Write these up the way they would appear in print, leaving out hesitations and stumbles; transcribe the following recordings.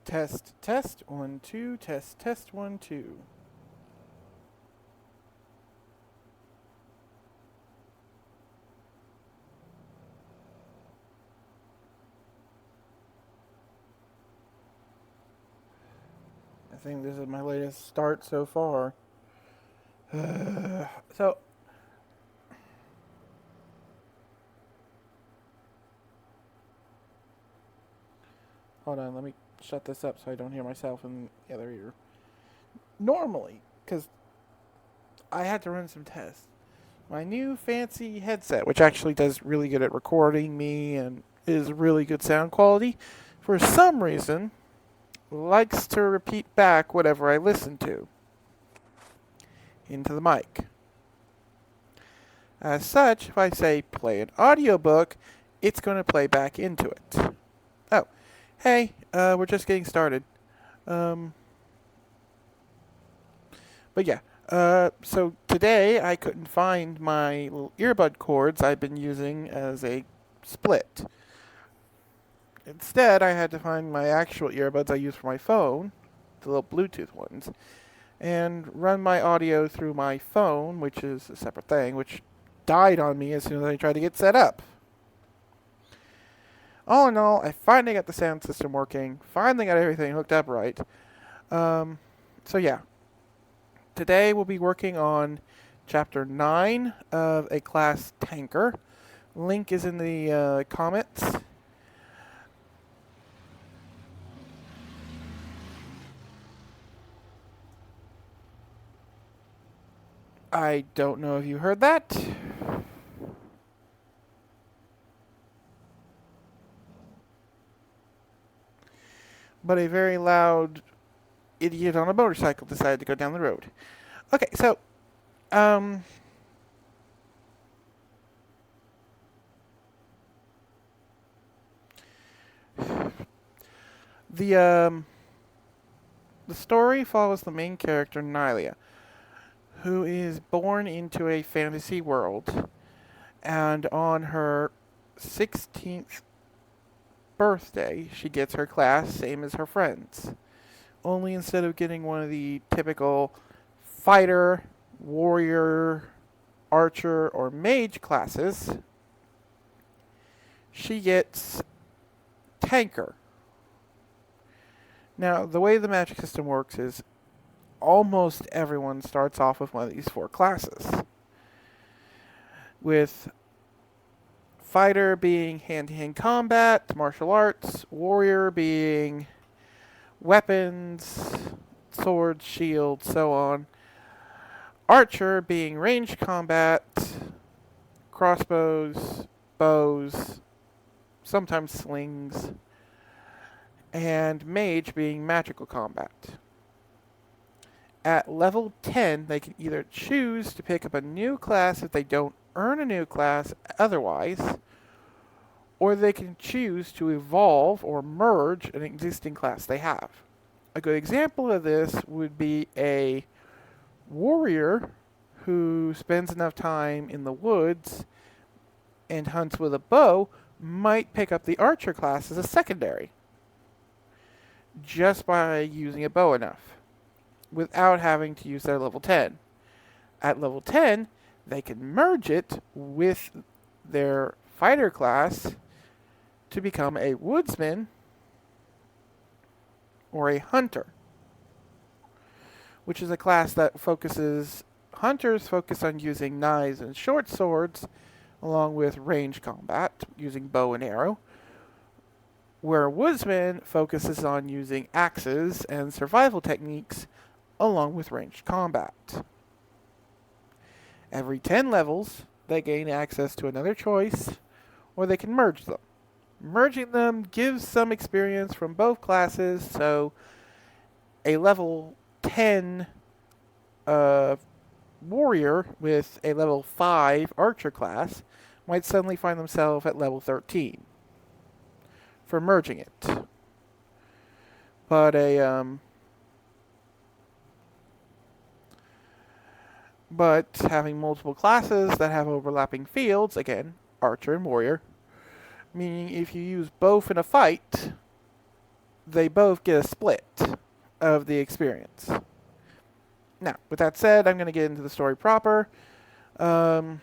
Test, test, 1, 2, test, 1, 2. I think this is my latest start so far. So, hold on, let me shut this up so I don't hear myself in the other ear. Normally, because I had to run some tests, my new fancy headset, which actually does really good at recording me and is really good sound quality, for some reason, likes to repeat back whatever I listen to into the mic. As such, if I say play an audiobook, it's going to play back into it. Oh, hey, we're just getting started. Um, but yeah, so today I couldn't find my little earbud cords I've been using as a split. Instead, I had to find my actual earbuds I use for my phone, the little Bluetooth ones, and run my audio through my phone, which is a separate thing, which died on me as soon as I tried to get set up. All in all, I finally got the sound system working, finally got everything hooked up right. So yeah, today we'll be working on Chapter 9 of a class tanker. Link is in the comments. I don't know if you heard that. But a very loud idiot on a motorcycle decided to go down the road. Okay, so, the, um, the story follows the main character, Nylia, who is born into a fantasy world, and on her 16th birthday, she gets her class, same as her friends. Only instead of getting one of the typical fighter, warrior, archer, or mage classes, she gets tanker. Now, the way the magic system works is almost everyone starts off with one of these four classes, with fighter being hand-to-hand combat, martial arts, warrior being weapons, swords, shields, so on, archer being ranged combat, crossbows, bows, sometimes slings, and mage being magical combat. At level 10, they can either choose to pick up a new class if they don't earn a new class otherwise, or they can choose to evolve or merge an existing class they have. A good example of this would be a warrior who spends enough time in the woods and hunts with a bow might pick up the archer class as a secondary just by using a bow enough without having to use their level 10. At level 10, they can merge it with their fighter class to become a woodsman or a hunter, which is a class that hunters focus on using knives and short swords along with range combat using bow and arrow, where a woodsman focuses on using axes and survival techniques along with ranged combat. Every 10 levels, they gain access to another choice, or they can merge them. Merging them gives some experience from both classes, so a level 10 warrior with a level 5 archer class might suddenly find themselves at level 13 for merging it. But having multiple classes that have overlapping fields, again, archer and warrior, meaning if you use both in a fight, they both get a split of the experience. Now, with that said, I'm going to get into the story proper. Um,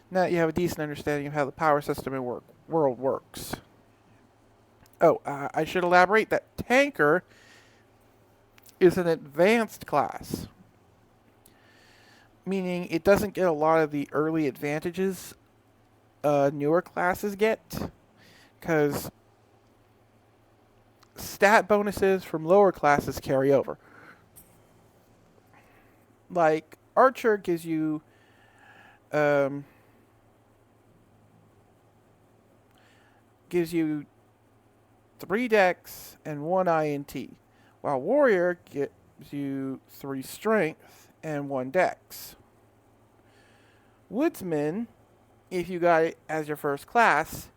now that you have a decent understanding of how the power system and world works. Oh, I should elaborate that Tanker is an advanced class, meaning it doesn't get a lot of the early advantages newer classes get, because stat bonuses from lower classes carry over. Like, Archer um, gives you 3 Dex and 1 INT, while Warrior gives you 3 Strength and 1 Dex. Woodsman, if you got it as your first class,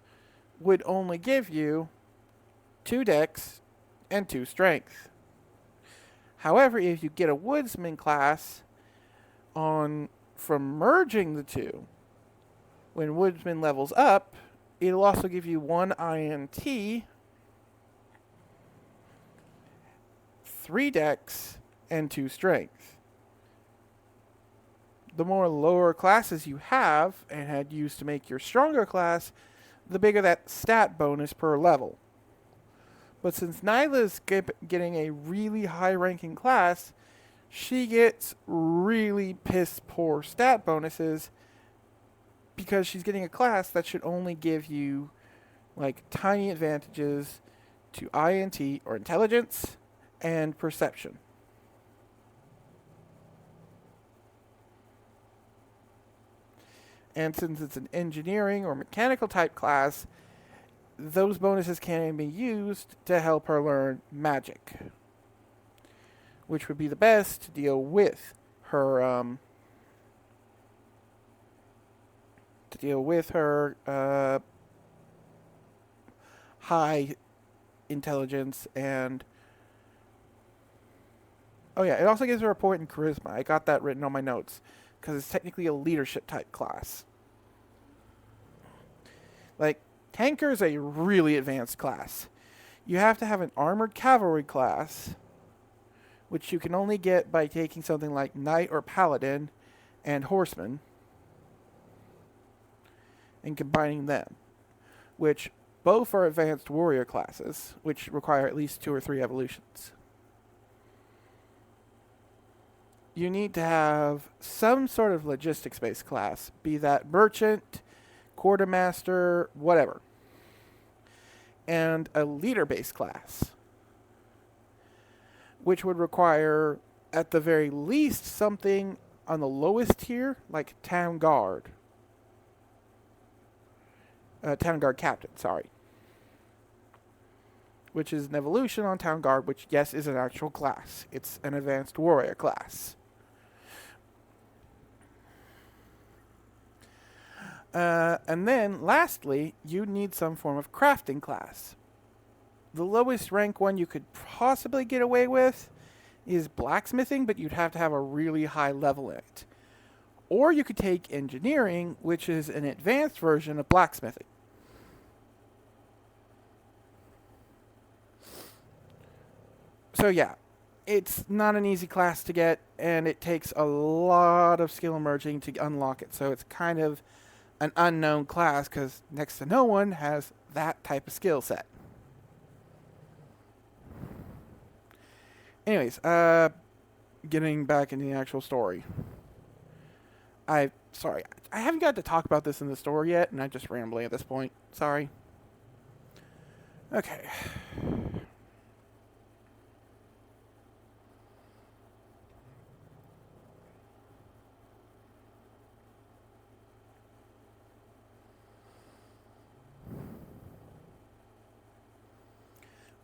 would only give you 2 Dex and 2 Strength. However, if you get a Woodsman class from merging the two, when Woodsman levels up, it'll also give you 1 INT, 3 Dex, and 2 Strength. The more lower classes you have and had used to make your stronger class, the bigger that stat bonus per level. But since Nyla's getting a really high ranking class, she gets really piss poor stat bonuses because she's getting a class that should only give you like tiny advantages to INT or intelligence and perception. And since it's an engineering or mechanical type class, those bonuses can be used to help her learn magic, which would be the best to deal with her high intelligence and oh yeah, it also gives her a point in charisma. I got that written on my notes because it's technically a leadership type class. Like, Tanker is a really advanced class. You have to have an armored cavalry class, which you can only get by taking something like Knight or Paladin and Horseman and combining them, which both are advanced warrior classes, which require at least 2 or 3 evolutions. You need to have some sort of logistics-based class, be that merchant, quartermaster, whatever, and a leader-based class, which would require, at the very least, something on the lowest tier, like Town Guard. Town Guard Captain, sorry. Which is an evolution on Town Guard, which, yes, is an actual class. It's an advanced warrior class. And then, lastly, you need some form of crafting class. The lowest rank one you could possibly get away with is blacksmithing, but you'd have to have a really high level in it. Or you could take engineering, which is an advanced version of blacksmithing. So yeah, it's not an easy class to get, and it takes a lot of skill merging to unlock it. So it's kind of an unknown class because next to no one has that type of skill set. Anyways, getting back into the actual story. I haven't got to talk about this in the story yet, and I'm just rambling at this point. Sorry. Okay.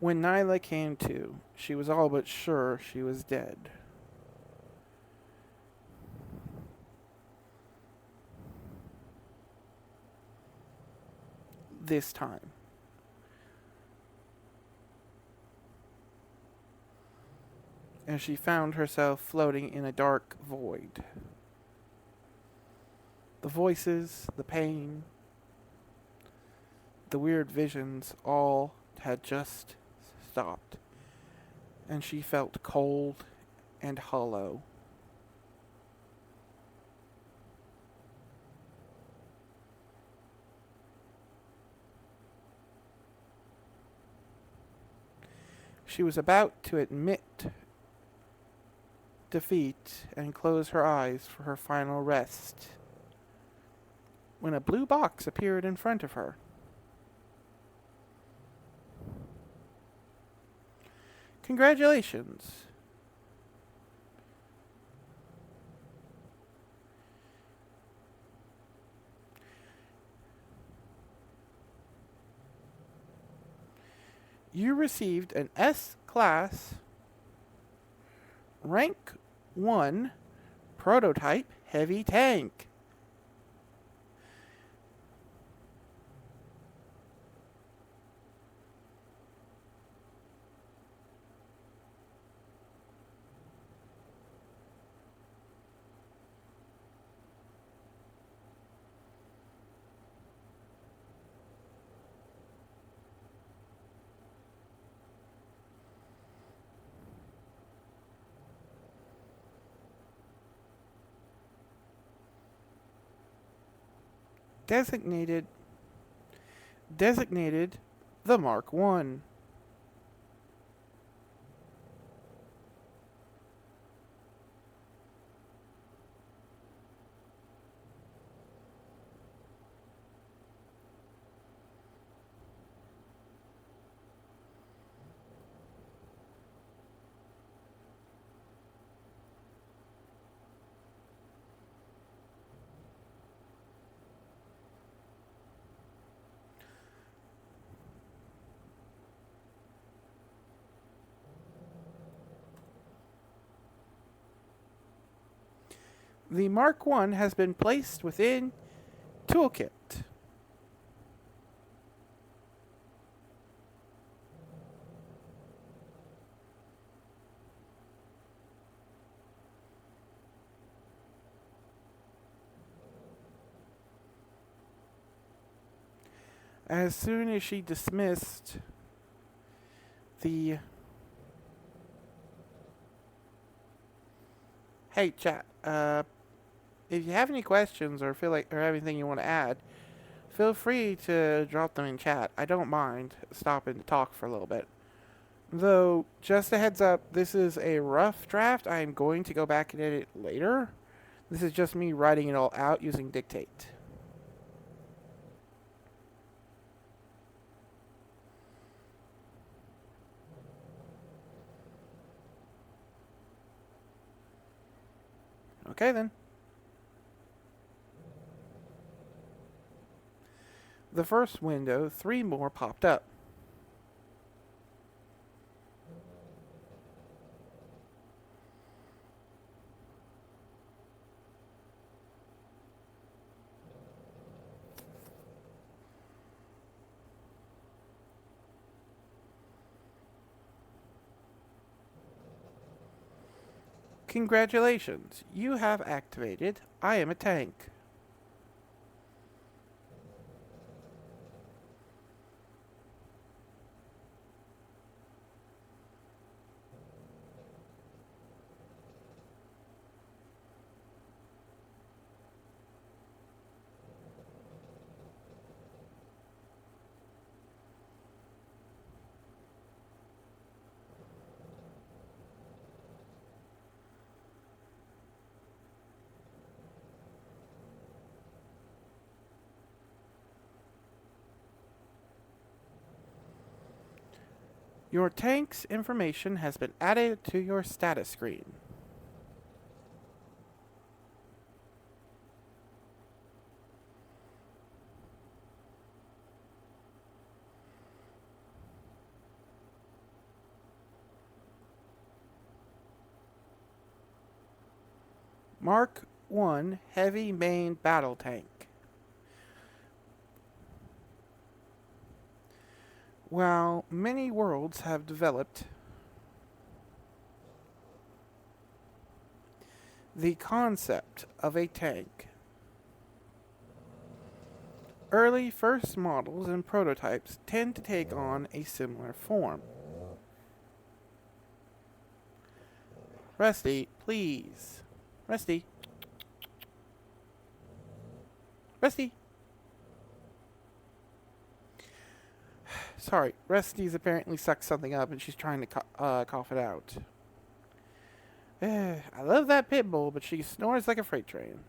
When Nyla came to, she was all but sure she was dead. This time. And she found herself floating in a dark void. The voices, the pain, the weird visions all had just stopped, and she felt cold and hollow. She was about to admit defeat and close her eyes for her final rest when a blue box appeared in front of her. Congratulations! You received an S class, rank 1, prototype heavy tank. Designated designated the Mark 1. The Mark 1 has been placed within Toolkit. As soon as she dismissed the... Hey, chat. If you have any questions or feel like or have anything you want to add, feel free to drop them in chat. I don't mind stopping to talk for a little bit. Though, just a heads up, this is a rough draft. I am going to go back and edit later. This is just me writing it all out using Dictate. Okay then. The first window, 3 more popped up. Congratulations, you have activated I am a tank. Your tank's information has been added to your status screen. Mark 1 Heavy Main Battle Tank. While many worlds have developed the concept of a tank, Early first models and prototypes tend to take on a similar form. Rusty, please. Rusty. Rusty. Sorry, Rusty's apparently sucked something up and she's trying to cough it out. I love that pit bull, but she snores like a freight train.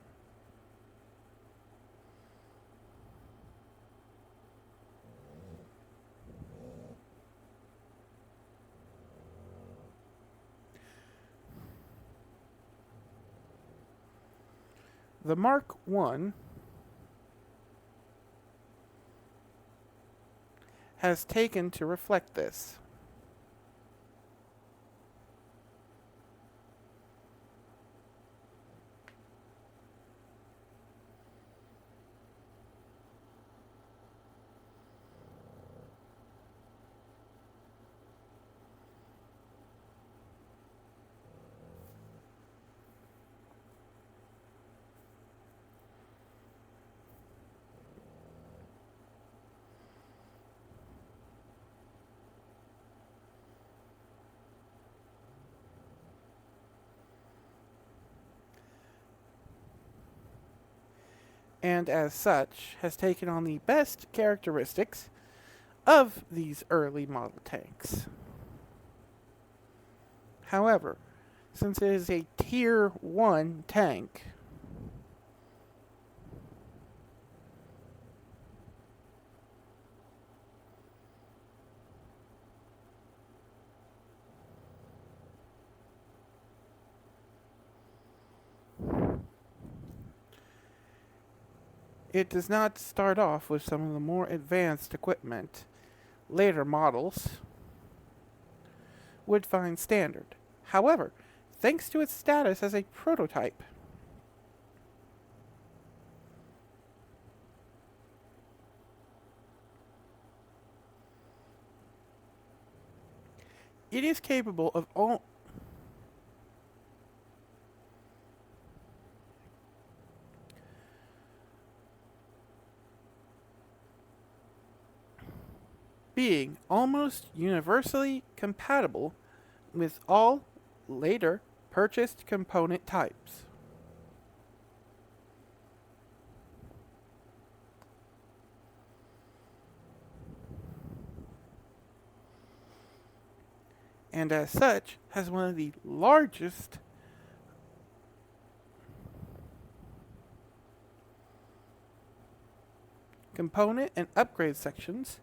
The Mark I has taken to reflect this. And as such, has taken on the best characteristics of these early model tanks. However, since it is a Tier 1 tank, it does not start off with some of the more advanced equipment later models would find standard. However, thanks to its status as a prototype, it is capable of being almost universally compatible with all later purchased component types. And as such, has one of the largest component and upgrade sections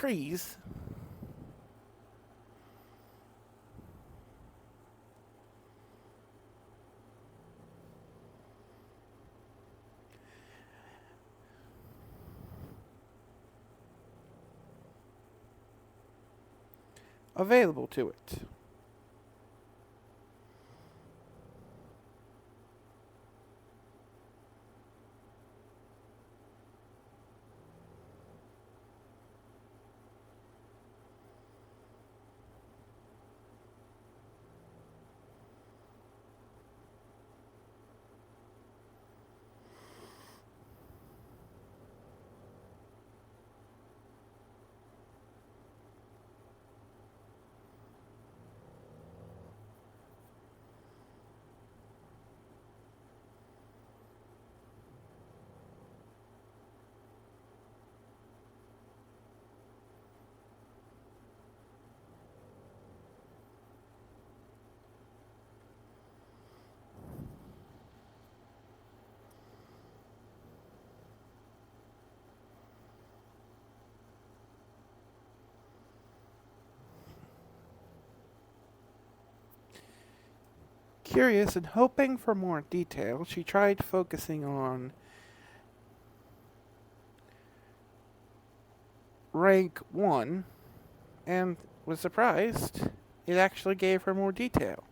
trees available to it. Curious and hoping for more detail, she tried focusing on rank 1 and was surprised it actually gave her more detail.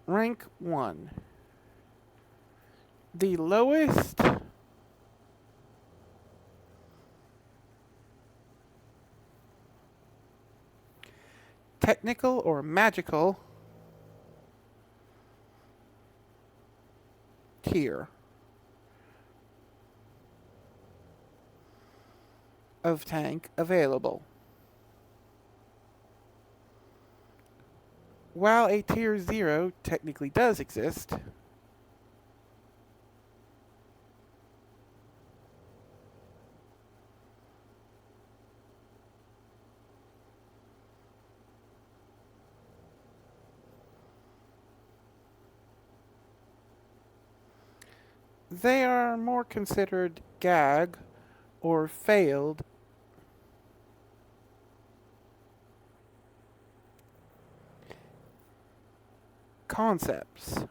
Rank 1. The lowest technical or magical tier of tank available. While a tier 0 technically does exist, they are more considered gag or failed concepts.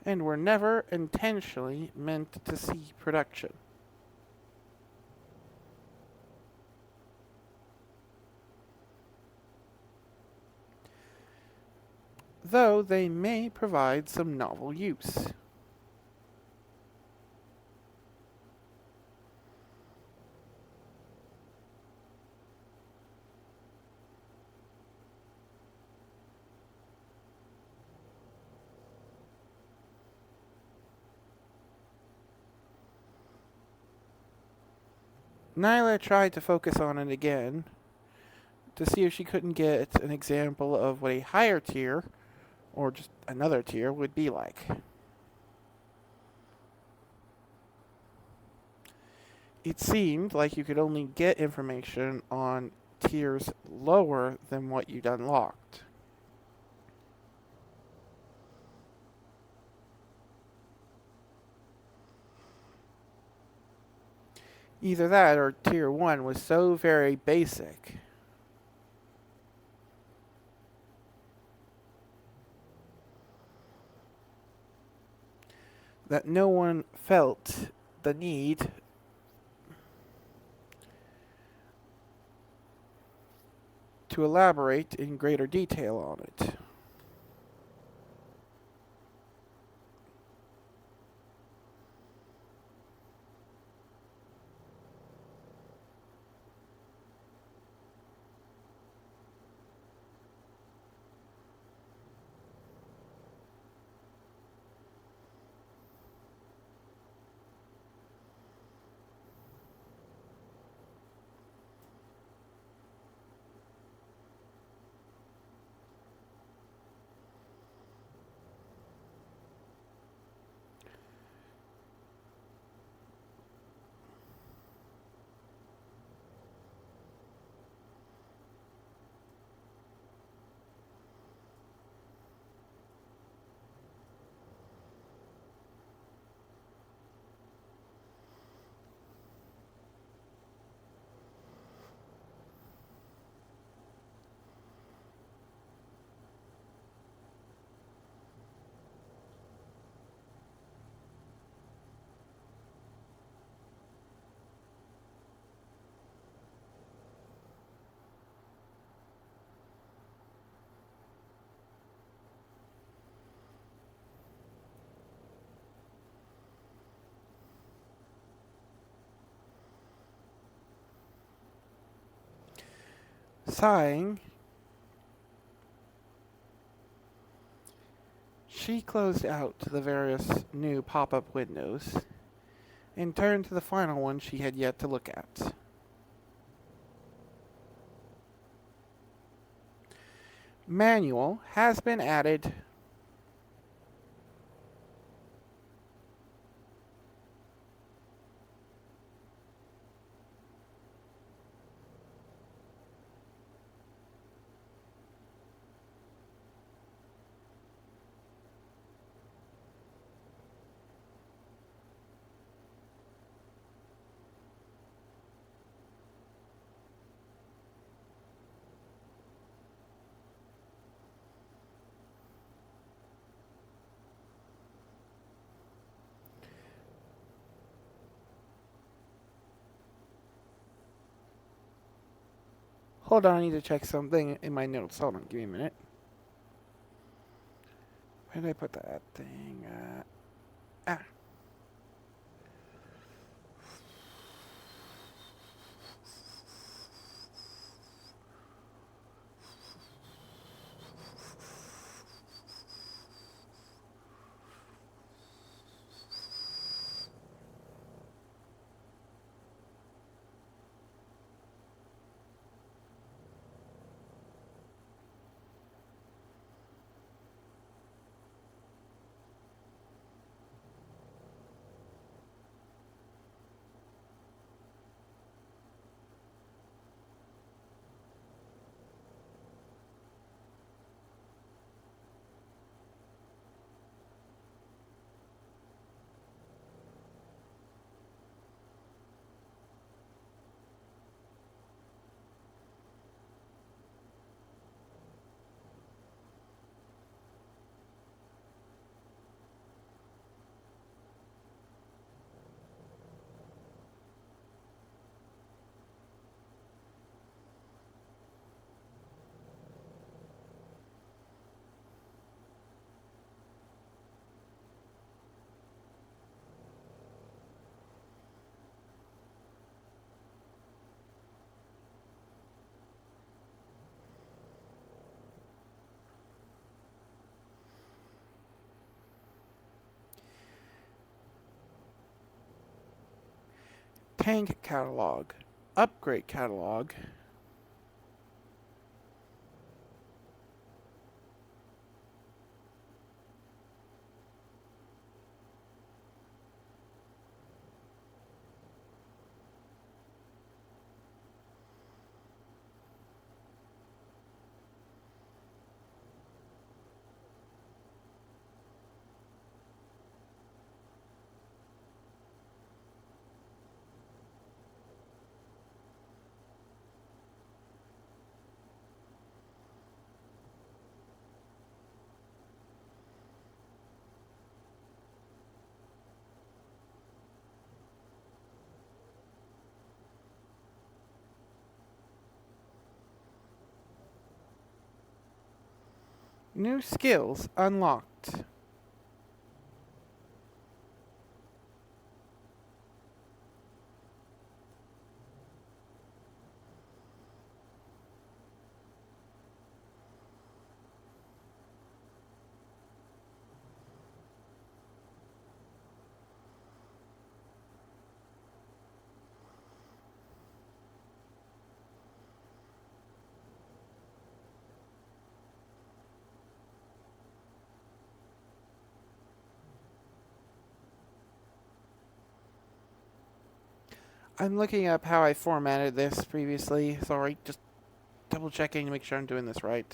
And were never intentionally meant to see production. Though they may provide some novel use. Nyla tried to focus on it again to see if she couldn't get an example of what a higher tier, or just another tier, would be like. It seemed like you could only get information on tiers lower than what you'd unlocked. Either that or tier 1 was so very basic that no one felt the need to elaborate in greater detail on it. Sighing, she closed out the various new pop-up windows and turned to the final one she had yet to look at. Manual has been added. Hold on, I need to check something in my notes. Hold on, give me a minute. Where did I put that thing? Ah. Tank catalog. Upgrade catalog. New skills unlocked. I'm looking up how I formatted this previously. Sorry, just double checking to make sure I'm doing this right.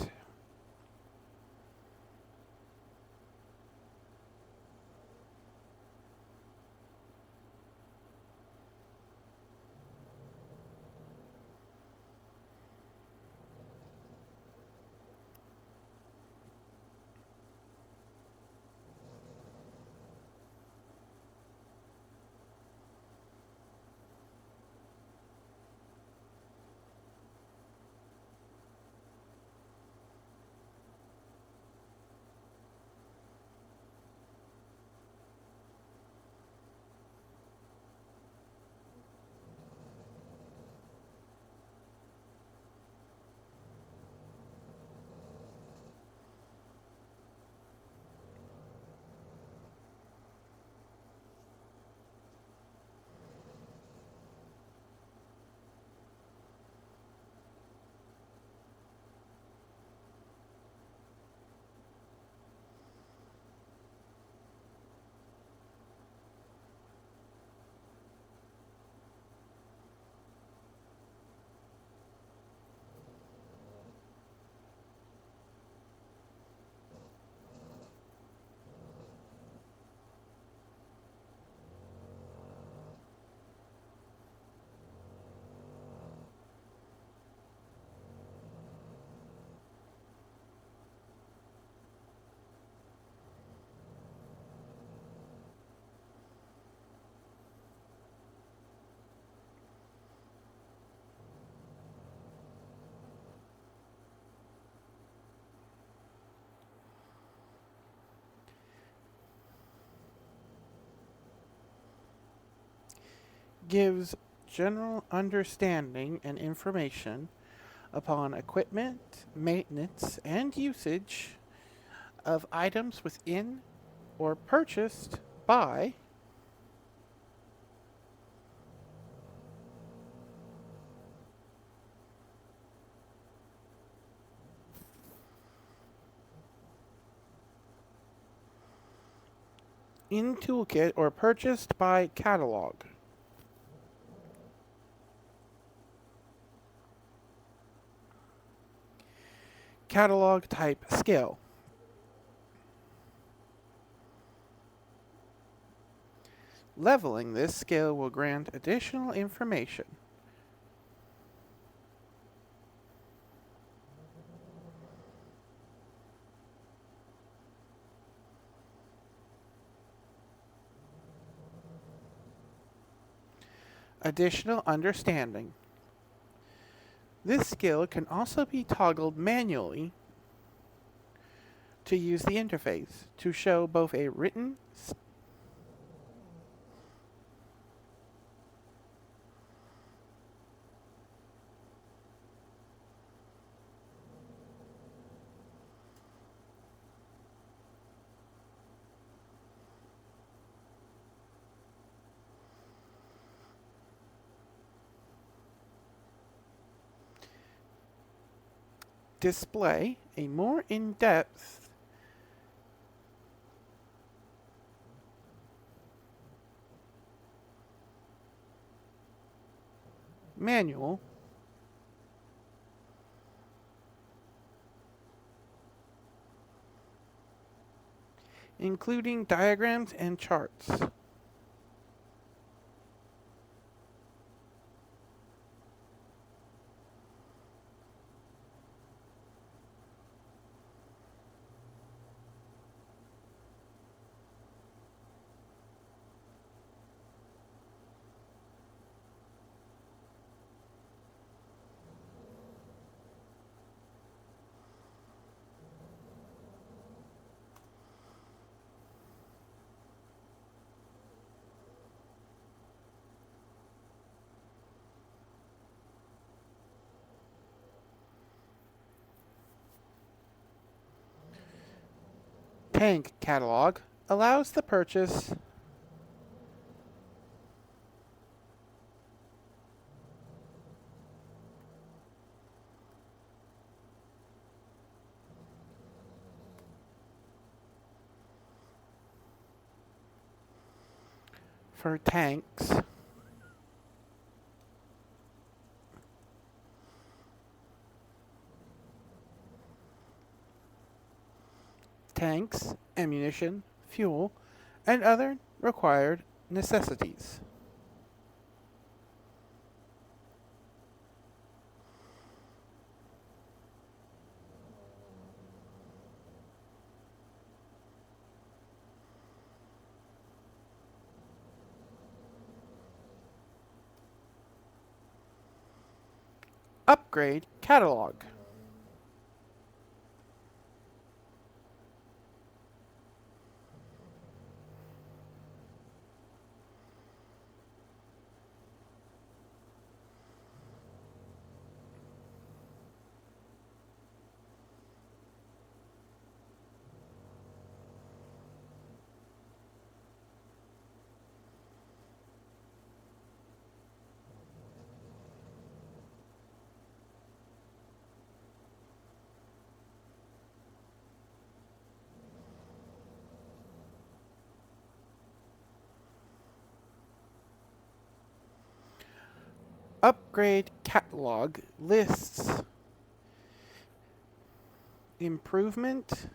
gives general understanding and information upon equipment, maintenance, and usage of items within or purchased by in toolkit or purchased by catalog. Catalog type skill. Leveling this skill will grant additional information. Additional understanding. This skill can also be toggled manually to use the interface to show both a written display a more in-depth manual including diagrams and charts. Tank catalog allows the purchase for tanks ammunition, fuel, and other required necessities. Upgrade catalog. Upgrade catalog lists improvement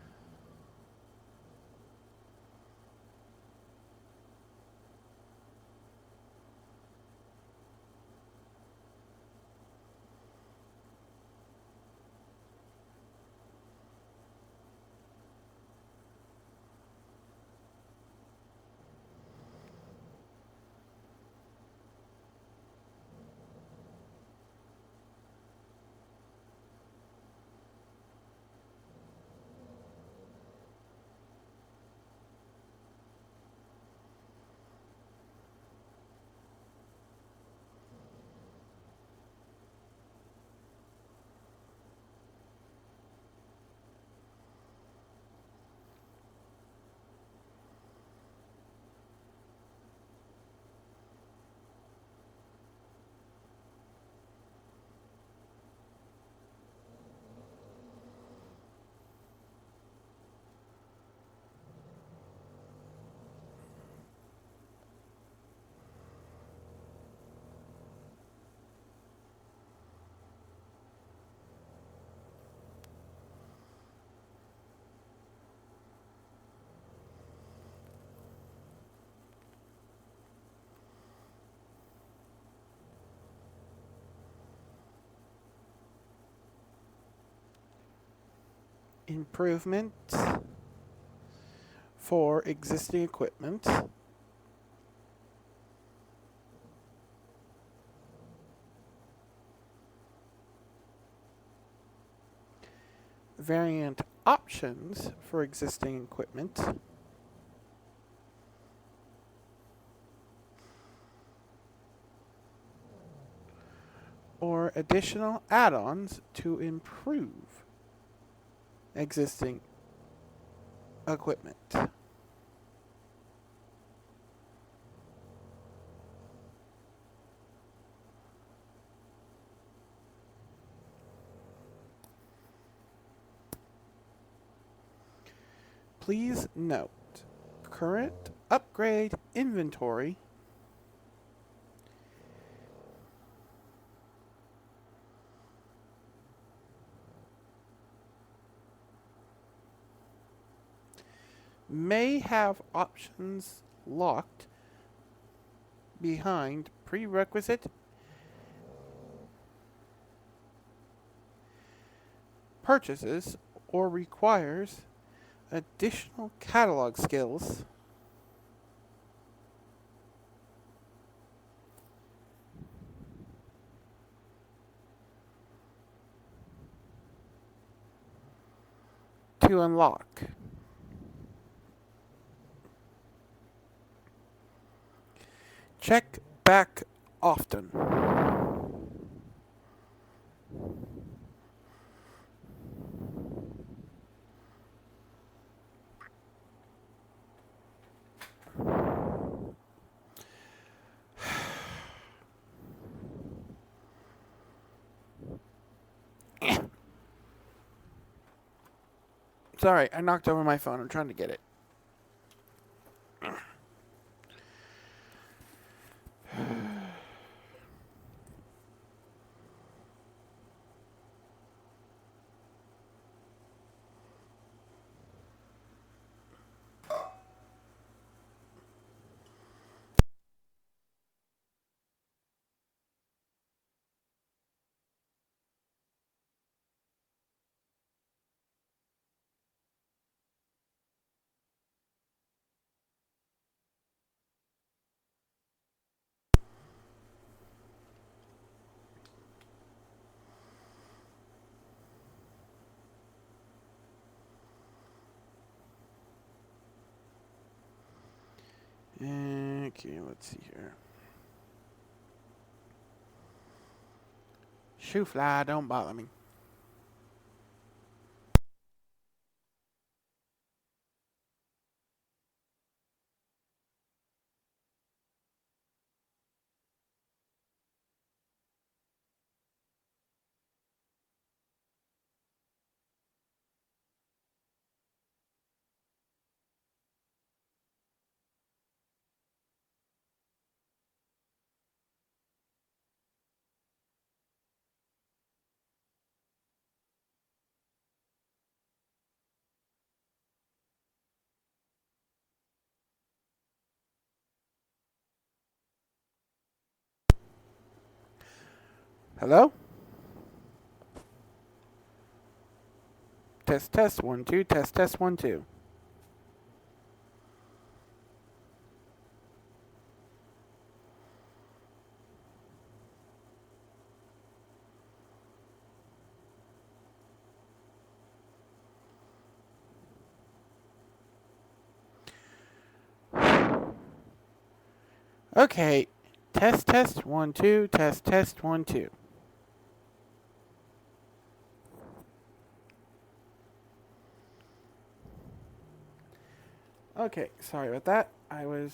improvements for existing equipment, variant options for existing equipment, or additional add-ons to improve existing equipment. Please note, current upgrade inventory may have options locked behind prerequisite purchases or requires additional catalog skills to unlock. Check back often. Sorry, I knocked over my phone. I'm trying to get it. Okay, let's see here. Shoo fly, don't bother me. Hello? Test, test, 1, 2, test, 1, 2. Okay, test, 1, 2, test, 1, 2. Okay, sorry about that. I'm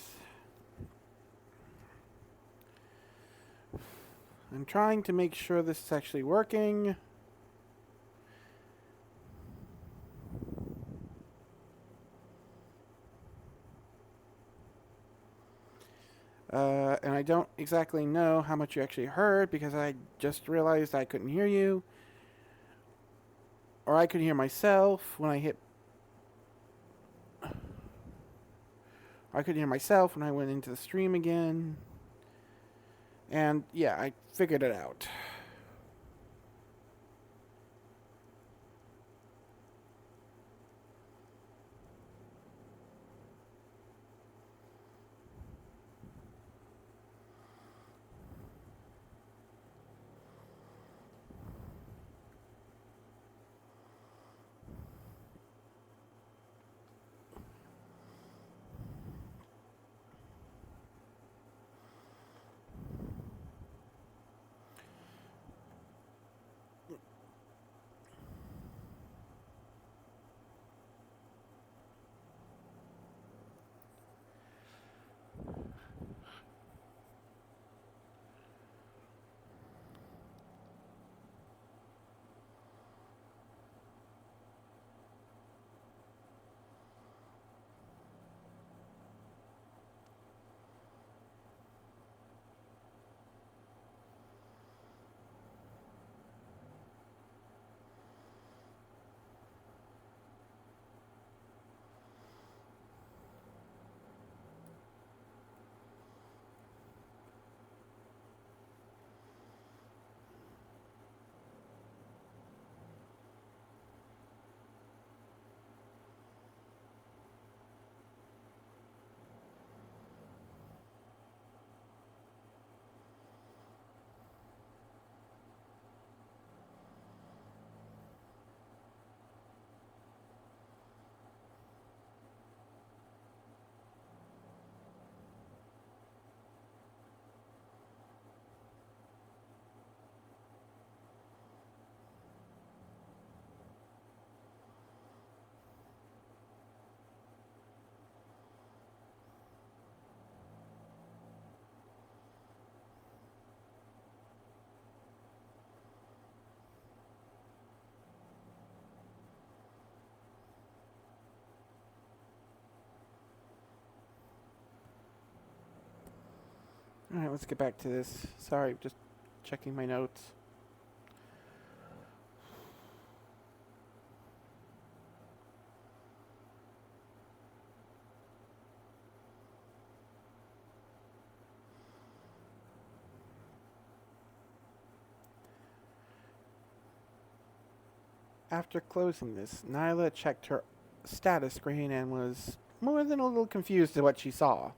trying to make sure this is actually working. And I don't exactly know how much you actually heard because I just realized I couldn't hear you. Or I could hear myself when I hit. I could hear myself when I went into the stream again. And yeah, I figured it out. Alright, let's get back to this. Sorry, just checking my notes. After closing this, Nyla checked her status screen and was more than a little confused at what she saw.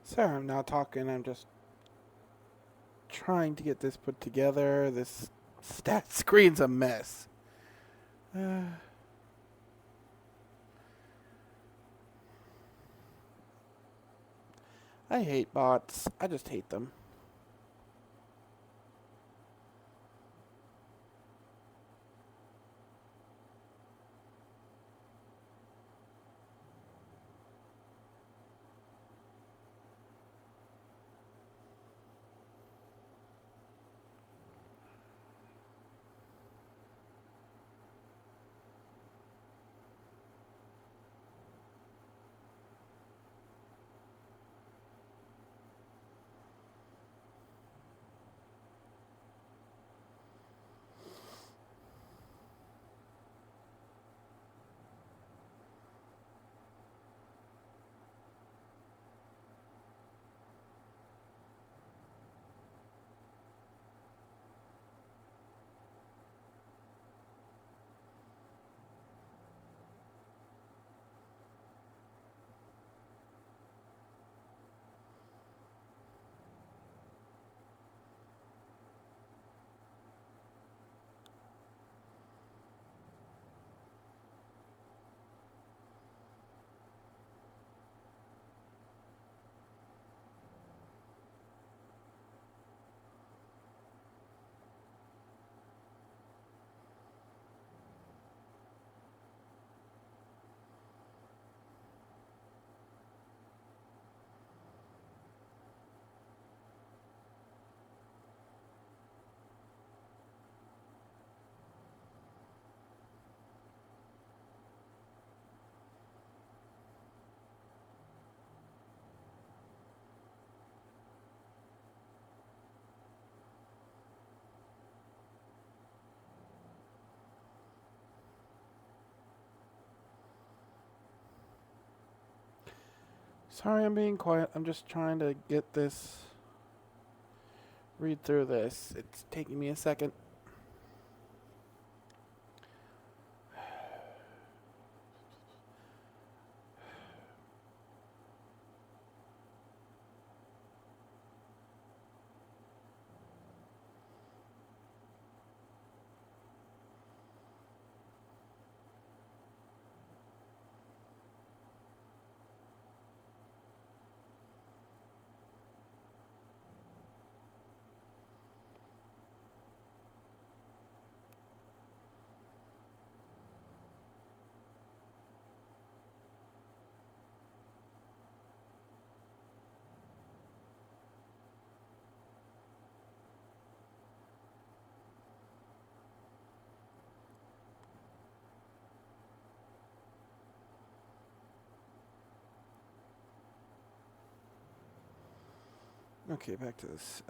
Sorry, I'm not talking. I'm just trying to get this put together. This stat screen's a mess. I hate bots. I just hate them. Sorry, I'm being quiet. I'm just trying to get this. Read through this. It's taking me a second. Okay, back to this.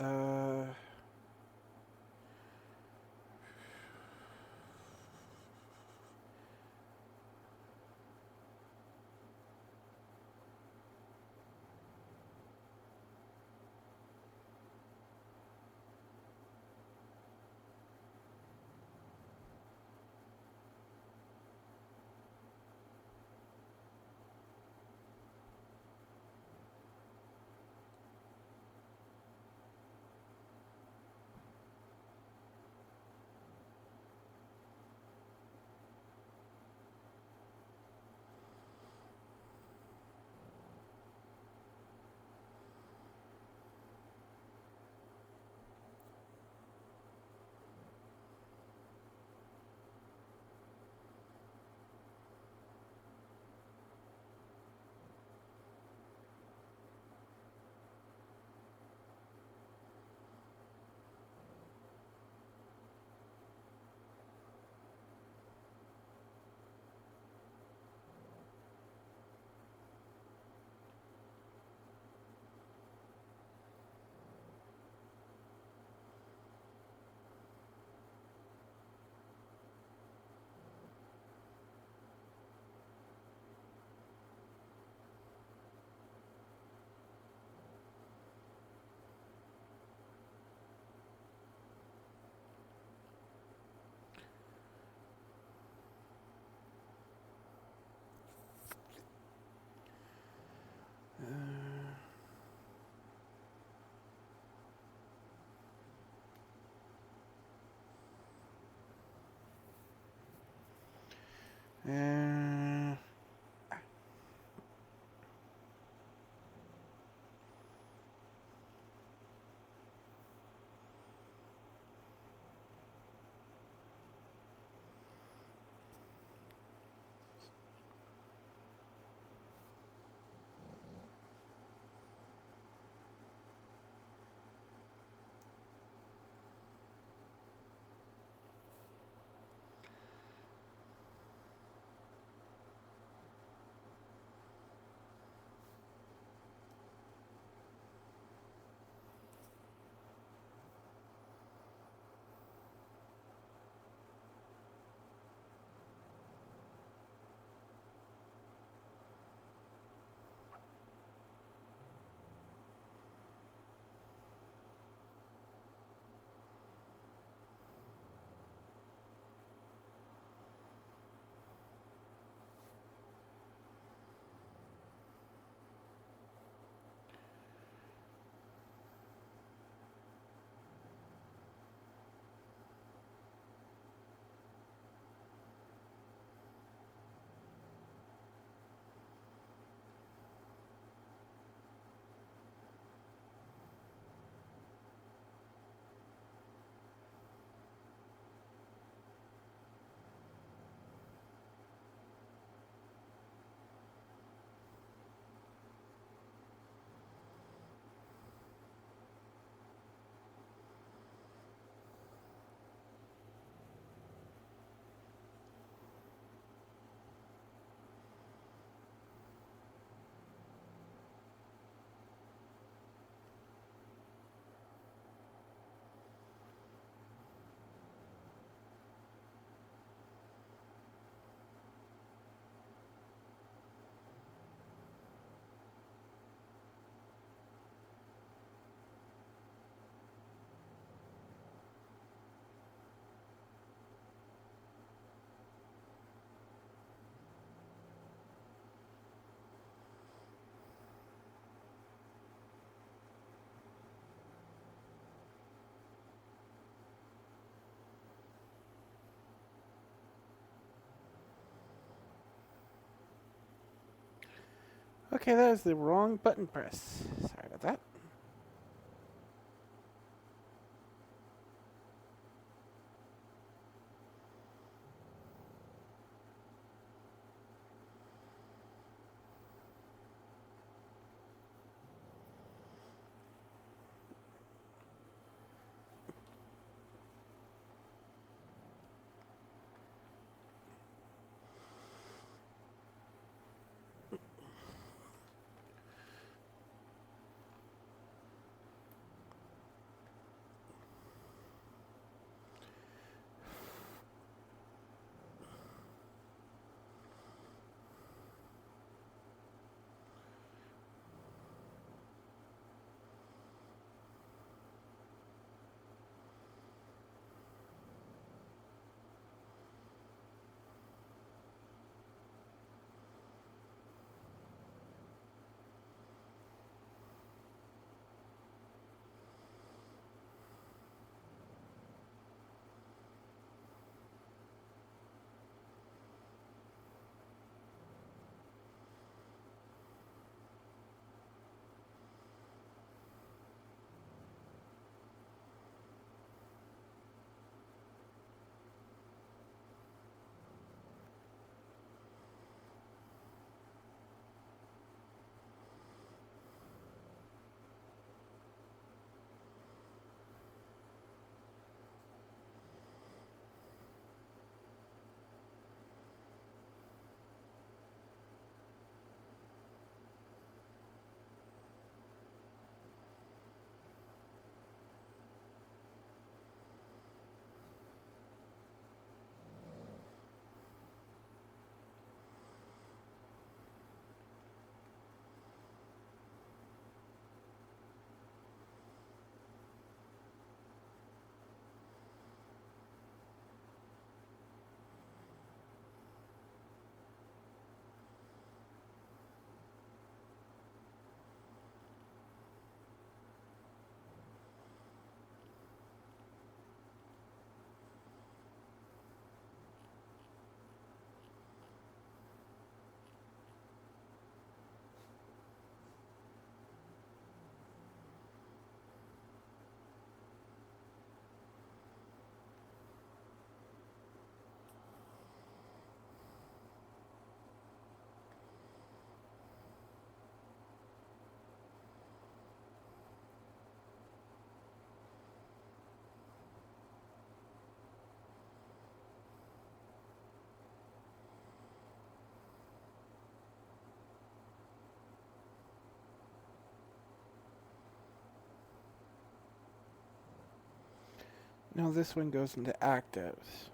Uh, okay, that is the wrong button press. Sorry about that. Now this one goes into actives.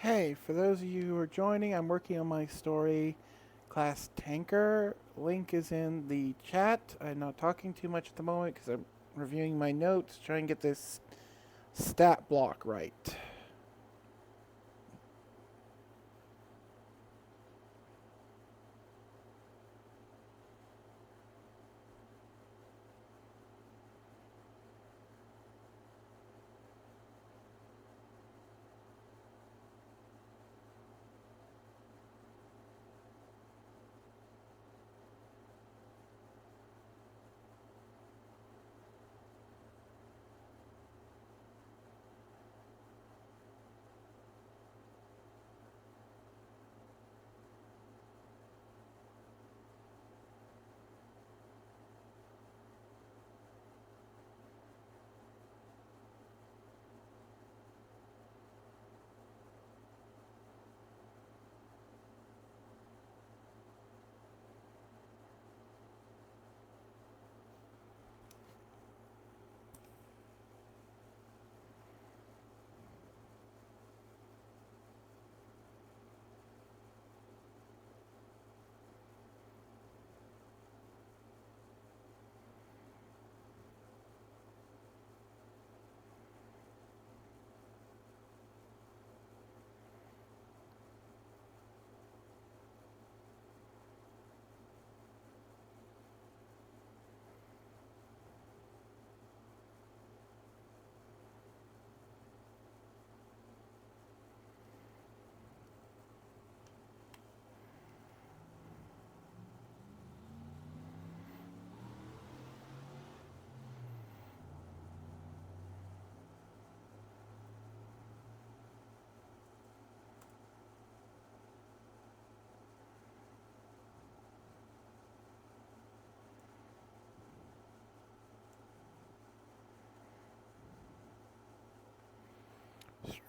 Hey, for those of you who are joining, I'm working on my story, Class Tanker. Link is in the chat. I'm not talking too much at the moment because I'm reviewing my notes, trying to get this stat block right.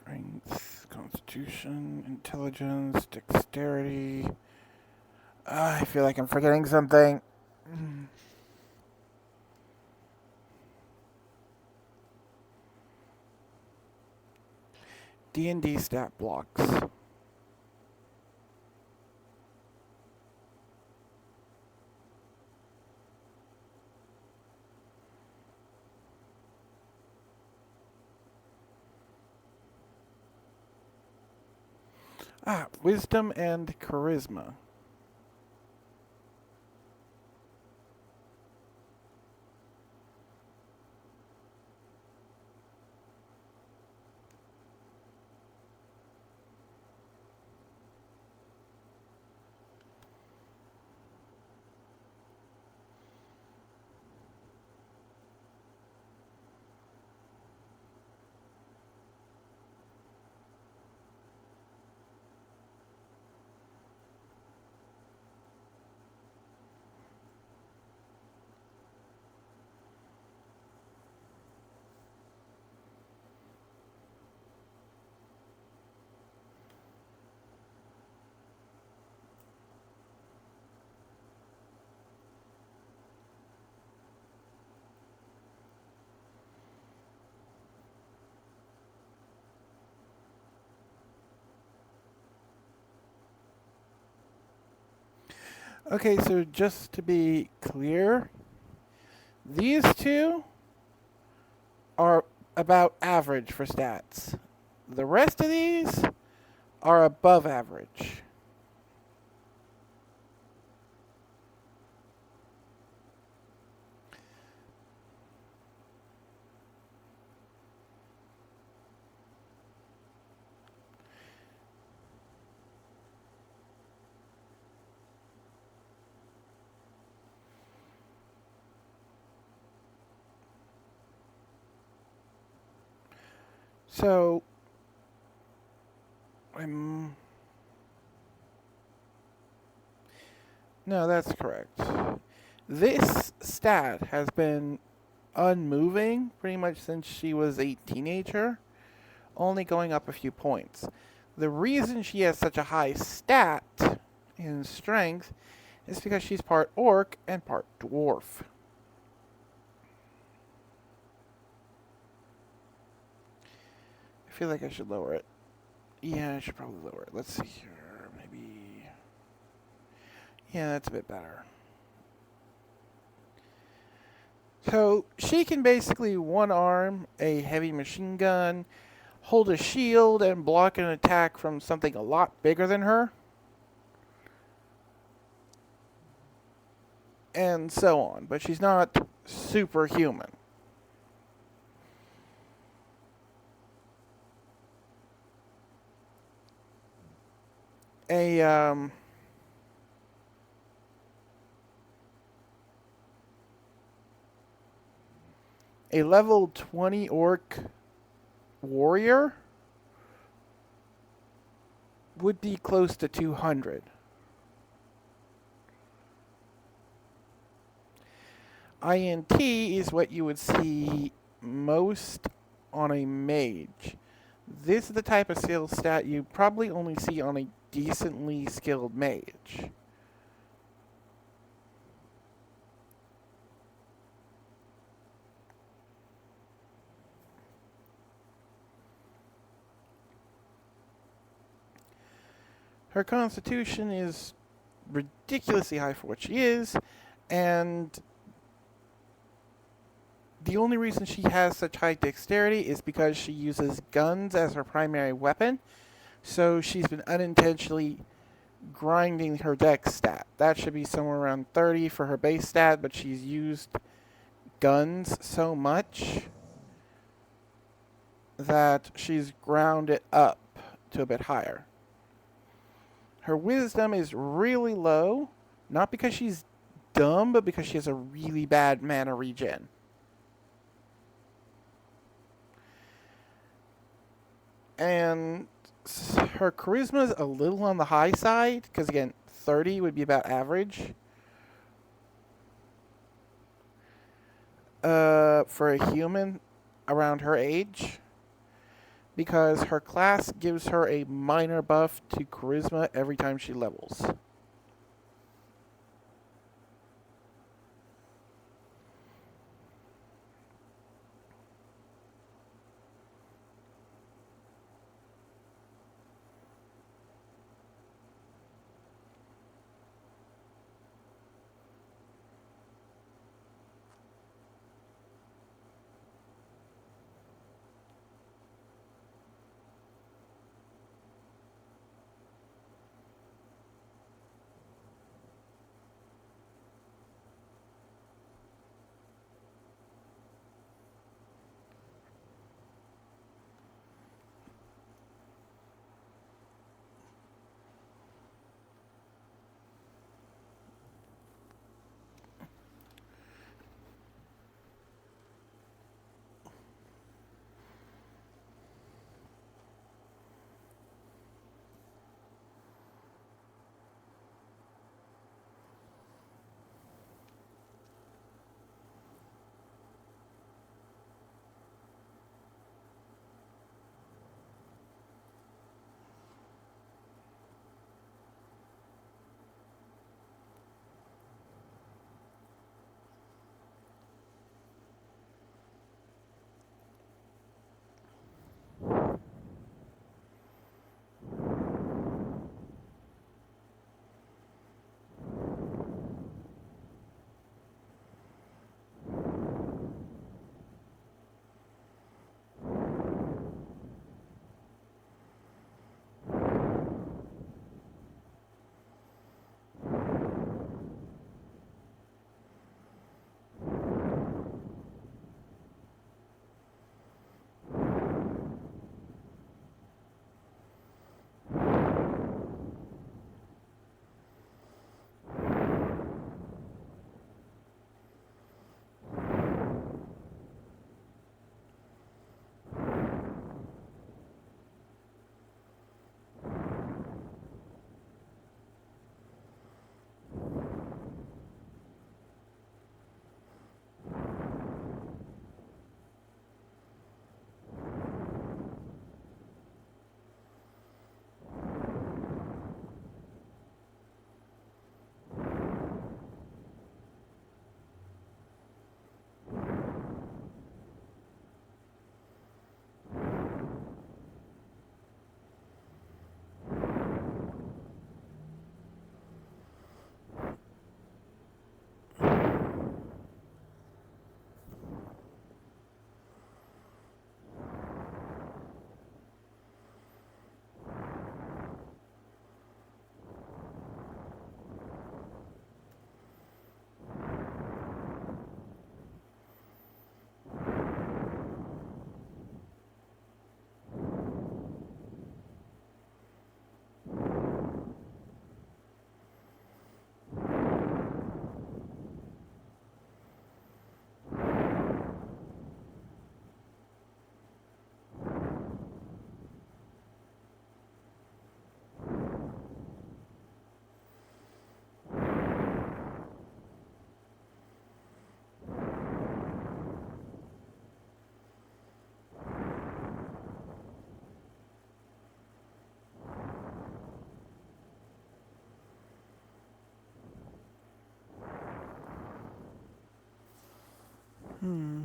Strength, Constitution, Intelligence, Dexterity. I feel like I'm forgetting something. D&D stat blocks. Wisdom and Charisma. Okay, so just to be clear, these two are about average for stats. The rest of these are above average. So, no, that's correct. This stat has been unmoving pretty much since she was a teenager, only going up a few points. The reason she has such a high stat in strength is because she's part orc and part dwarf. I feel like I should lower it. Yeah, I should probably lower it. Let's see here. Maybe. Yeah, that's a bit better. So she can basically one arm a heavy machine gun, hold a shield, and block an attack from something a lot bigger than her. And so on. But she's not superhuman. A a level 20 orc warrior would be close to 200. INT is what you would see most on a mage. This is the type of skill stat you probably only see on a decently skilled mage. Her constitution is ridiculously high for what she is, and the only reason she has such high dexterity is because she uses guns as her primary weapon, so she's been unintentionally grinding her dex stat. That should be somewhere around 30 for her base stat, but she's used guns so much that she's ground it up to a bit higher. Her wisdom is really low, not because she's dumb, but because she has a really bad mana regen. And her charisma is a little on the high side, because again, 30 would be about average. For a human around her age, because her class gives her a minor buff to charisma every time she levels. Hmm.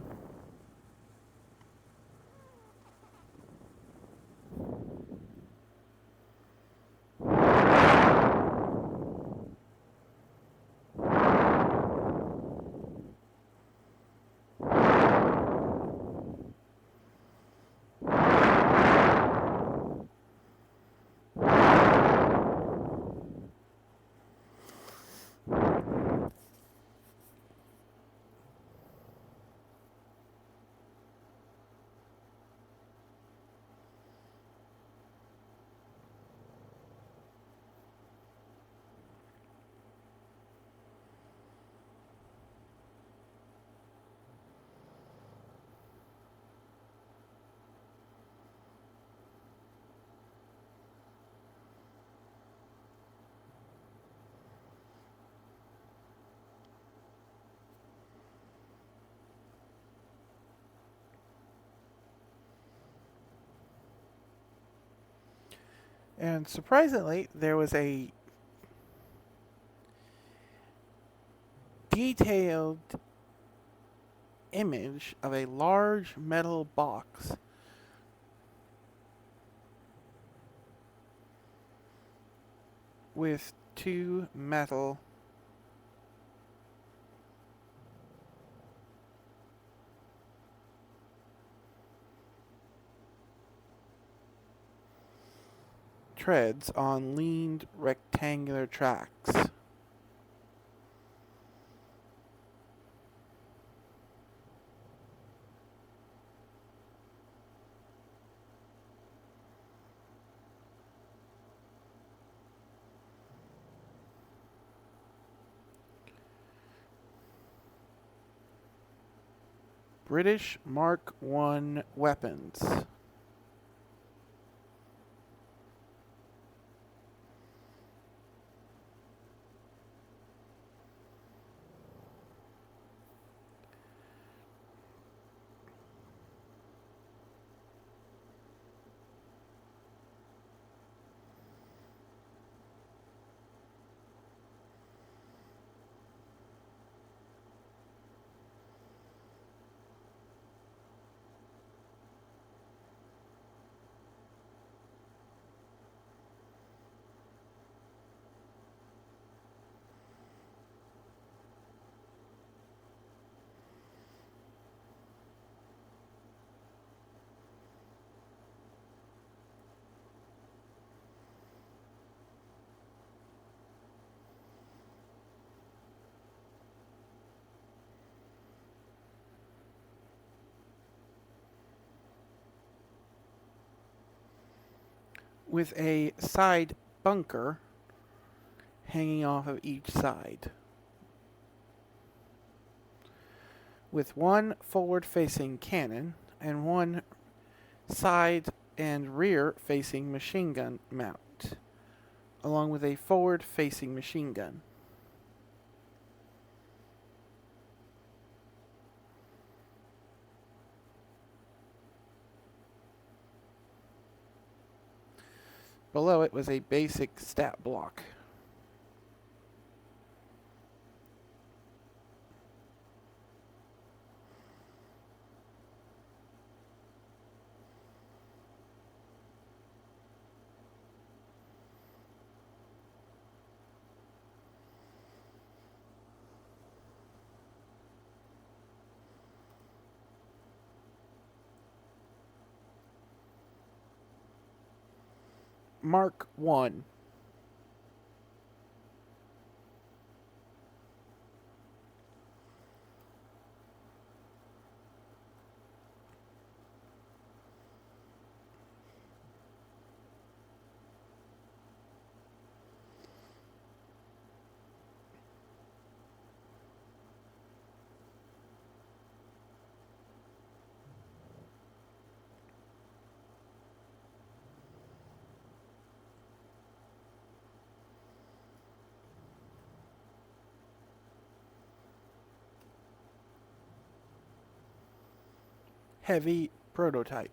And surprisingly, there was a detailed image of a large metal box with two metal treads on leaned rectangular tracks. British Mark I weapons. With a side bunker hanging off of each side. With one forward-facing cannon and one side and rear-facing machine gun mount, along with a forward-facing machine gun. Below it was a basic stat block. Mark 1. Heavy prototype.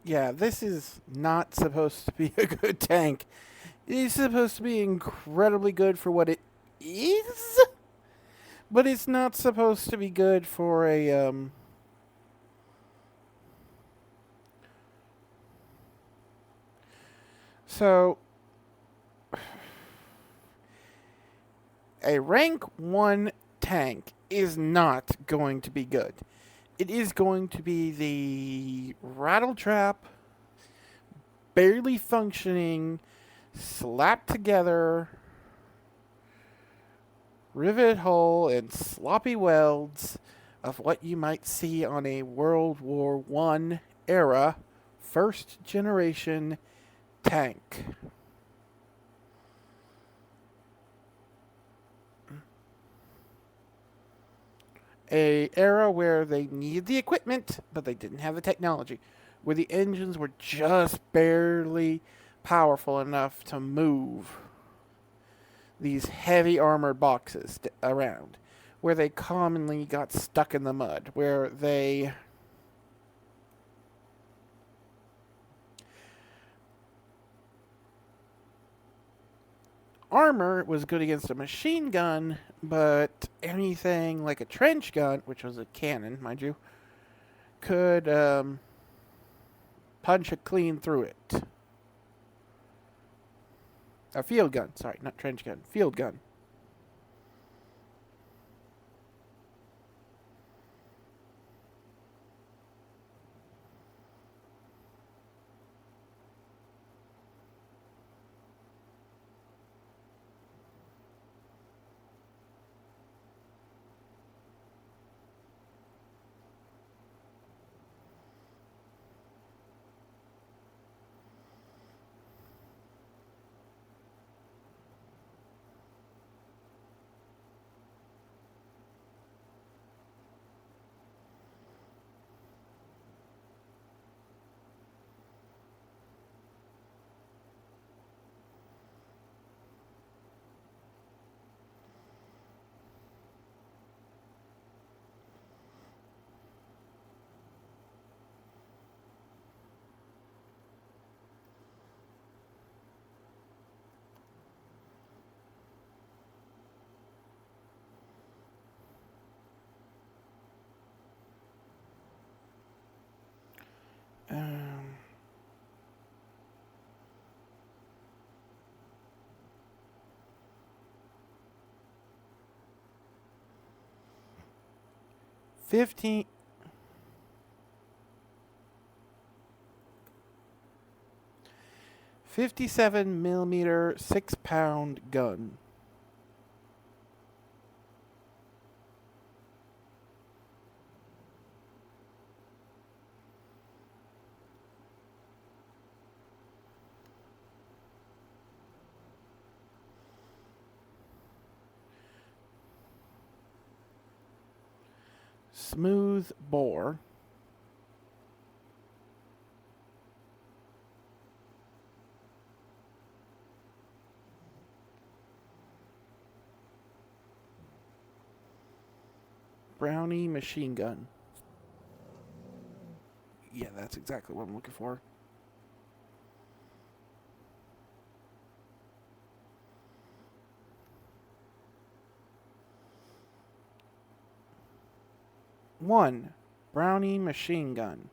Yeah, this is not supposed to be a good tank. It is supposed to be incredibly good for what it is, but it's not supposed to be good for a. So, a rank 1 tank is not going to be good. It is going to be the rattletrap, barely functioning, slapped together, rivet hole, and sloppy welds of what you might see on a World War I era first generation tank. A era where they needed the equipment, but they didn't have the technology. Where the engines were just barely powerful enough to move these heavy armored boxes around. Where they commonly got stuck in the mud. Where they armor was good against a machine gun, but anything like a trench gun, which was a cannon, mind you, could punch it clean through it. A field gun, sorry, not trench gun, field gun. Um, 15. 57 millimeter 6-pound gun. Smooth bore. Brownie machine gun. Yeah, that's exactly what I'm looking for. One, Brownie machine gun.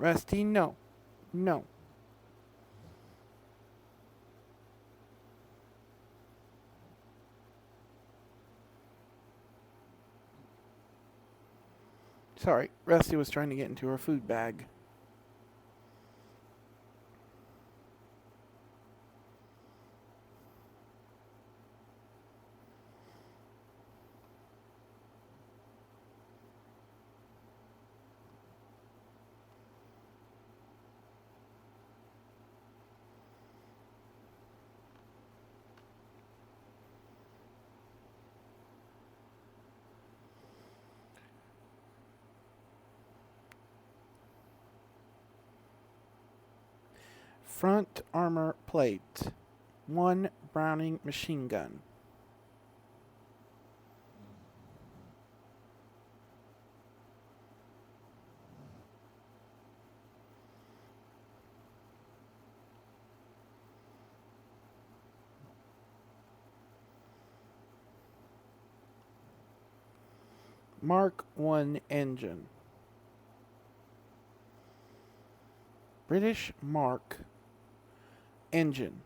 Rusty, no. No. Sorry, Rusty was trying to get into her food bag. Front armor plate. 1 Browning machine gun. Mark 1 engine. British Mark engine.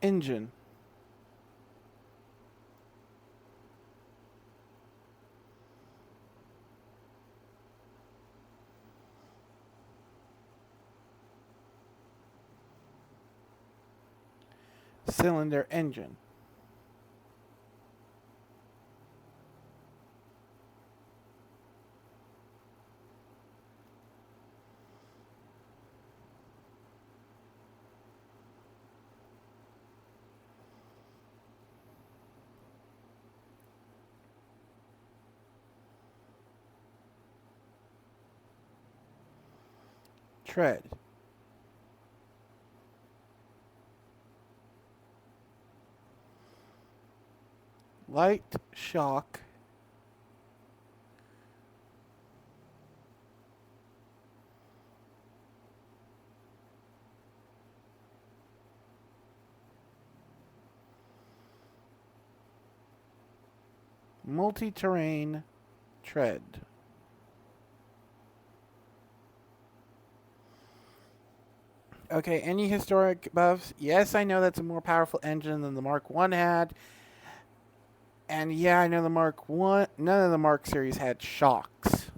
Engine. Cylinder engine. Tread. Light shock. Multi-terrain tread. Okay, any historic buffs? Yes, I know that's a more powerful engine than the Mark 1 had. And yeah, I know the Mark 1, none of the Mark series had shocks.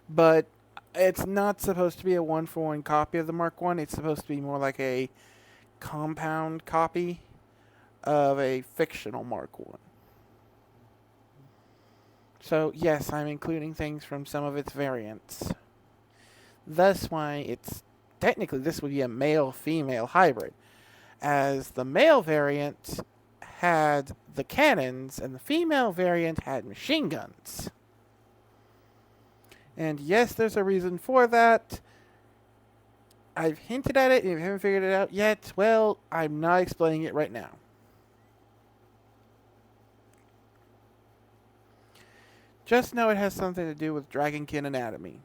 But it's not supposed to be a one-for-one copy of the Mark 1. It's supposed to be more like a compound copy of a fictional Mark 1. So, yes, I'm including things from some of its variants. Thus why it's technically this would be a male-female hybrid, as the male variant had the cannons and the female variant had machine guns. And yes, there's a reason for that. I've hinted at it, and if you haven't figured it out yet, well, I'm not explaining it right now. Just know it has something to do with Dragonkin anatomy.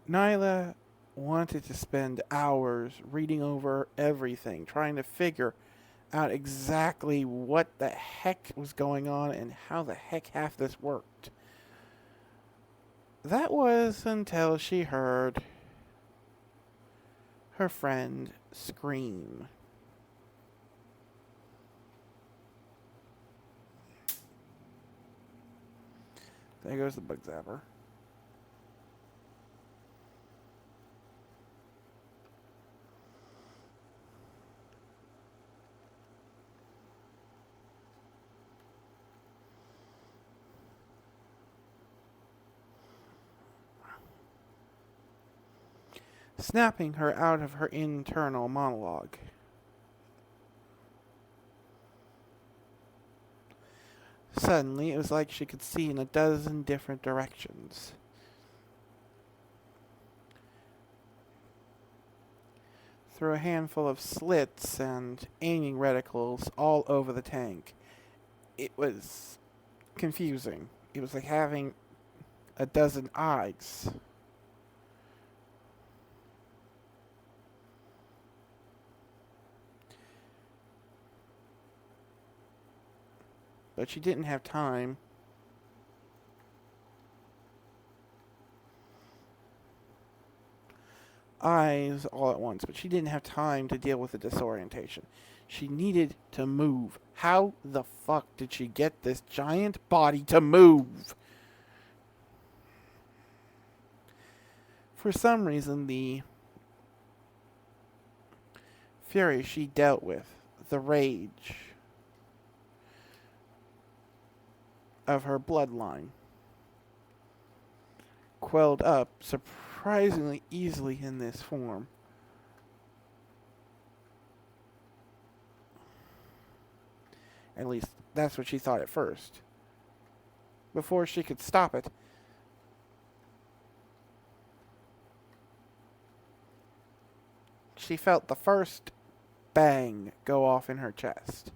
Nyla wanted to spend hours reading over everything, trying to figure out exactly what the heck was going on and how the heck half this worked. That was until she heard her friend scream. There goes the bug zapper. Snapping her out of her internal monologue. Suddenly, it was like she could see in a dozen different directions. Through a handful of slits and aiming reticles all over the tank. It was confusing. It was like having a dozen eyes. But she didn't have time. Eyes all at once, but she didn't have time to deal with the disorientation. She needed to move. How the fuck did she get this giant body to move? For some reason, the fury she dealt with, the rage of her bloodline, quelled up surprisingly easily in this form. At least, that's what she thought at first. Before she could stop it, she felt the first bang go off in her chest.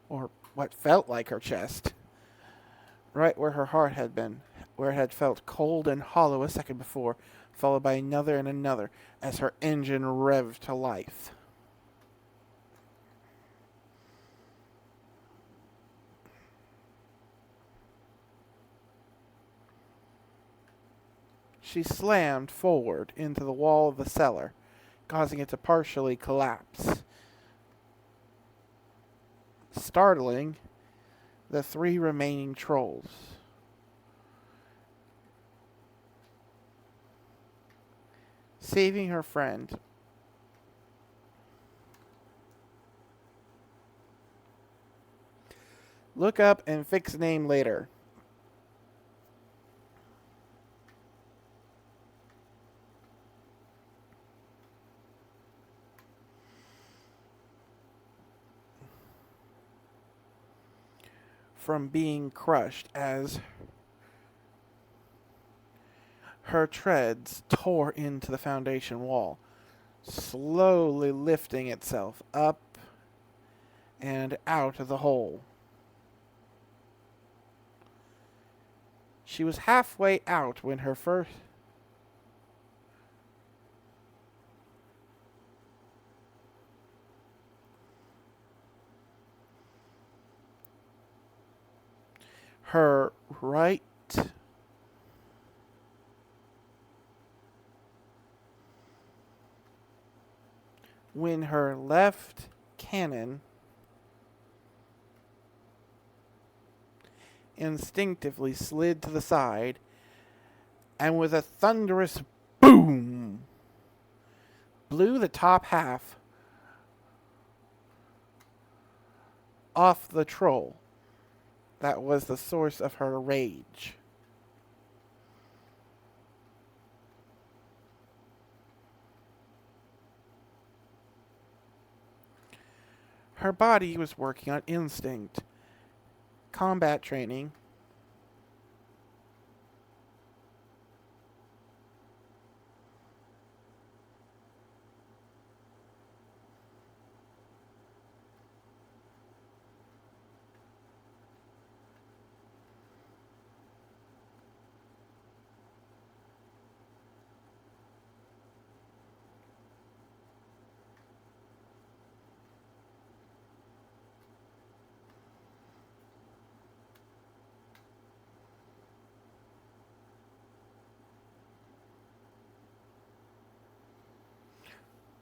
Or what felt like her chest. Right where her heart had been, where it had felt cold and hollow a second before, followed by another and another as her engine revved to life. She slammed forward into the wall of the cellar, causing it to partially collapse, startling the three remaining trolls. Saving her friend. Look up and fix name later. From being crushed as her treads tore into the foundation wall, slowly lifting itself up and out of the hole. She was halfway out when her her right when her left cannon instinctively slid to the side, and with a thunderous boom, blew the top half off the troll. That was the source of her rage. Her body was working on instinct, combat training,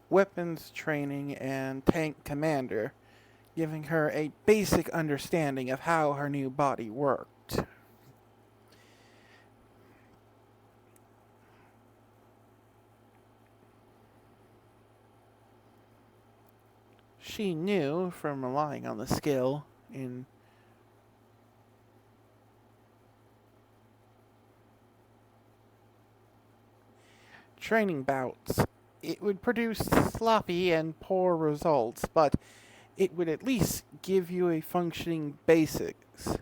weapons training and tank commander, giving her a basic understanding of how her new body worked. She knew from relying on the skill in training bouts, it would produce sloppy and poor results, but it would at least give you a functioning basics.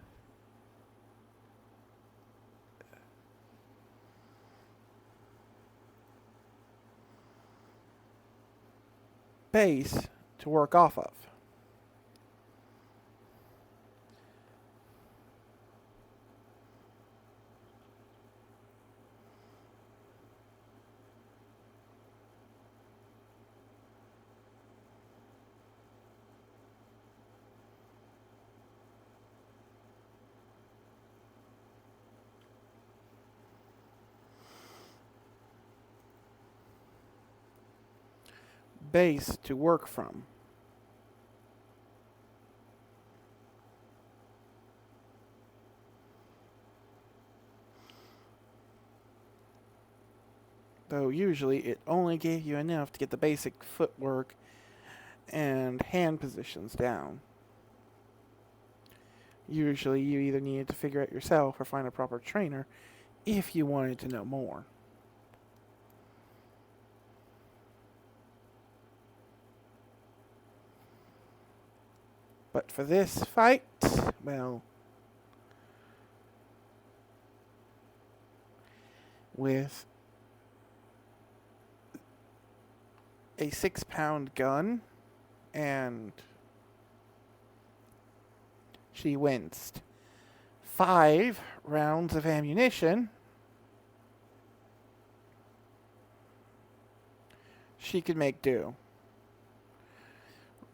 Base to work off of. Base to work from. Though usually it only gave you enough to get the basic footwork and hand positions down. Usually you either needed to figure out yourself or find a proper trainer if you wanted to know more. But for this fight, well, with a 6-pound gun, and she winced. 5 rounds of ammunition. She could make do.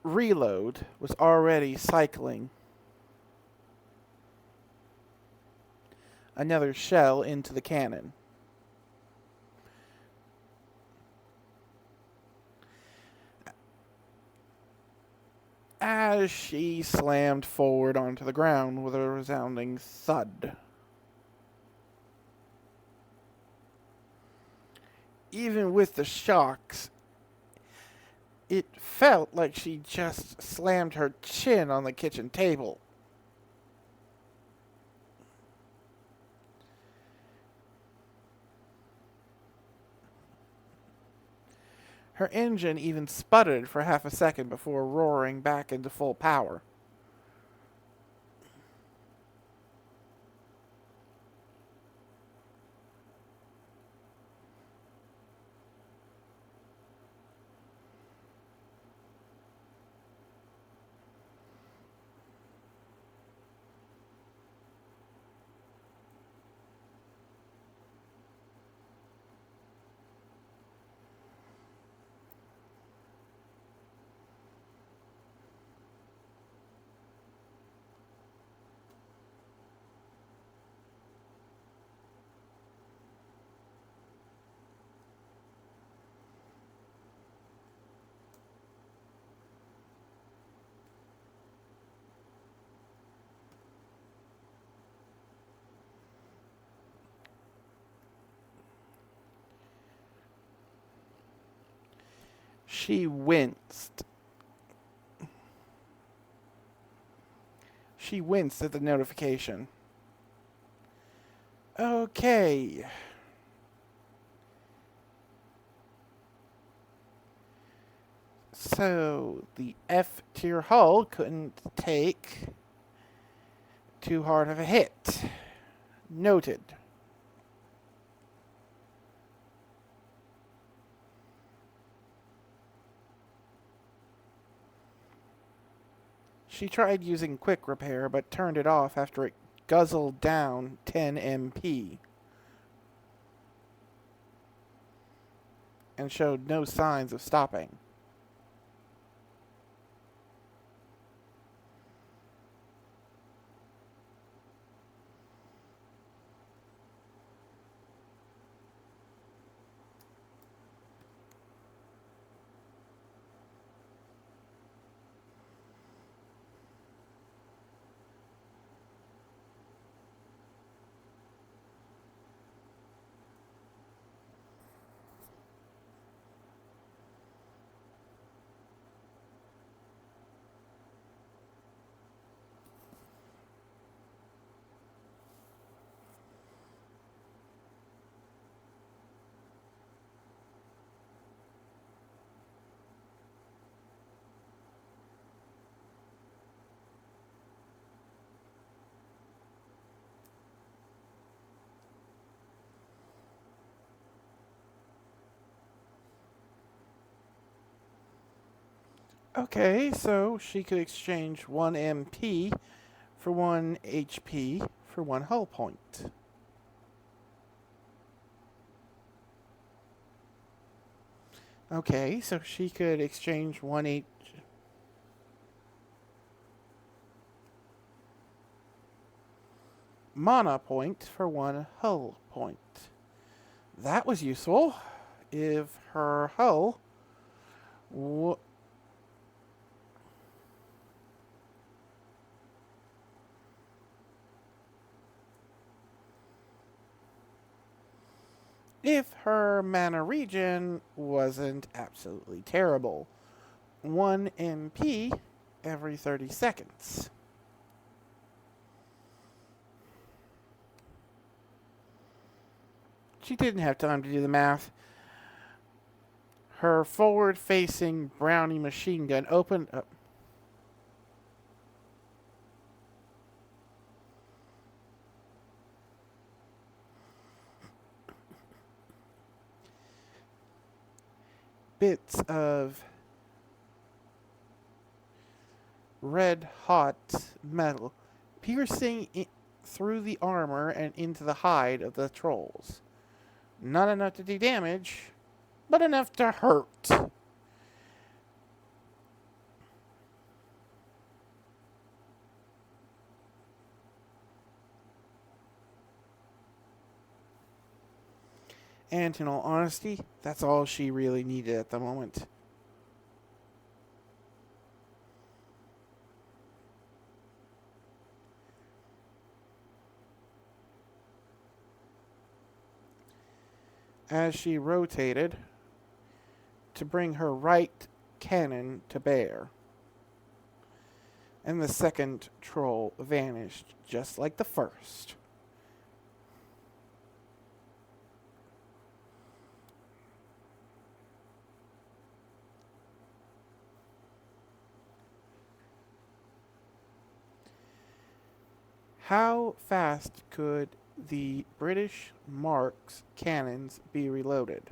Reload was already cycling another shell into the cannon. As she slammed forward onto the ground with a resounding thud. Even with the shocks, it felt like she just slammed her chin on the kitchen table. Her engine even sputtered for half a second before roaring back into full power. She winced. She winced at the notification. Okay. So, the F-tier hull couldn't take too hard of a hit. Noted. She tried using quick repair, but turned it off after it guzzled down 10 MP. And showed no signs of stopping. Okay, so she could exchange 1 MP for 1 HP for 1 hull point. Okay, so she could exchange 1 mana point for 1 hull point. That was useful. If her hull if her mana regen wasn't absolutely terrible. 1 MP every 30 seconds. She didn't have time to do the math. Her forward-facing Brownie machine gun opened up. Bits of red-hot metal piercing through the armor and into the hide of the trolls. Not enough to do damage, but enough to hurt. And in all honesty, that's all she really needed at the moment. As she rotated to bring her right cannon to bear, and the second troll vanished just like the first. How fast could the British Mark's cannons be reloaded?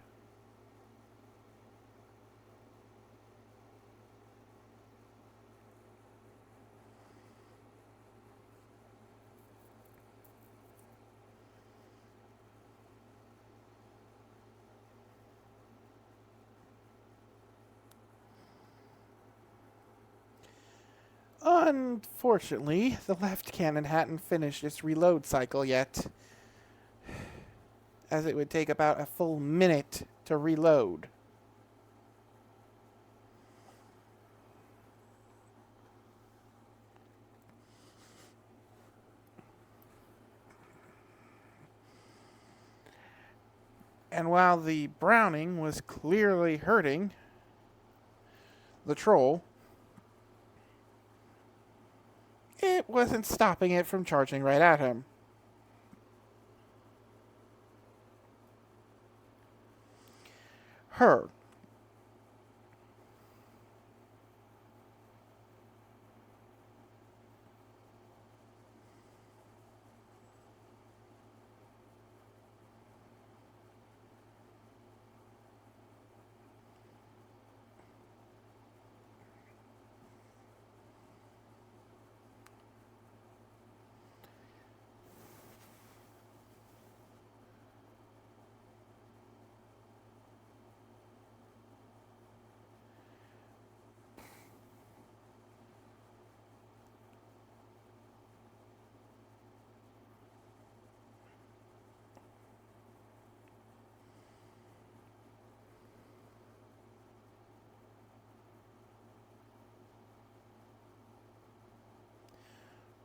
Unfortunately, the left cannon hadn't finished its reload cycle yet, as it would take about a full minute to reload. And while the Browning was clearly hurting the troll, it wasn't stopping it from charging right at him. Her.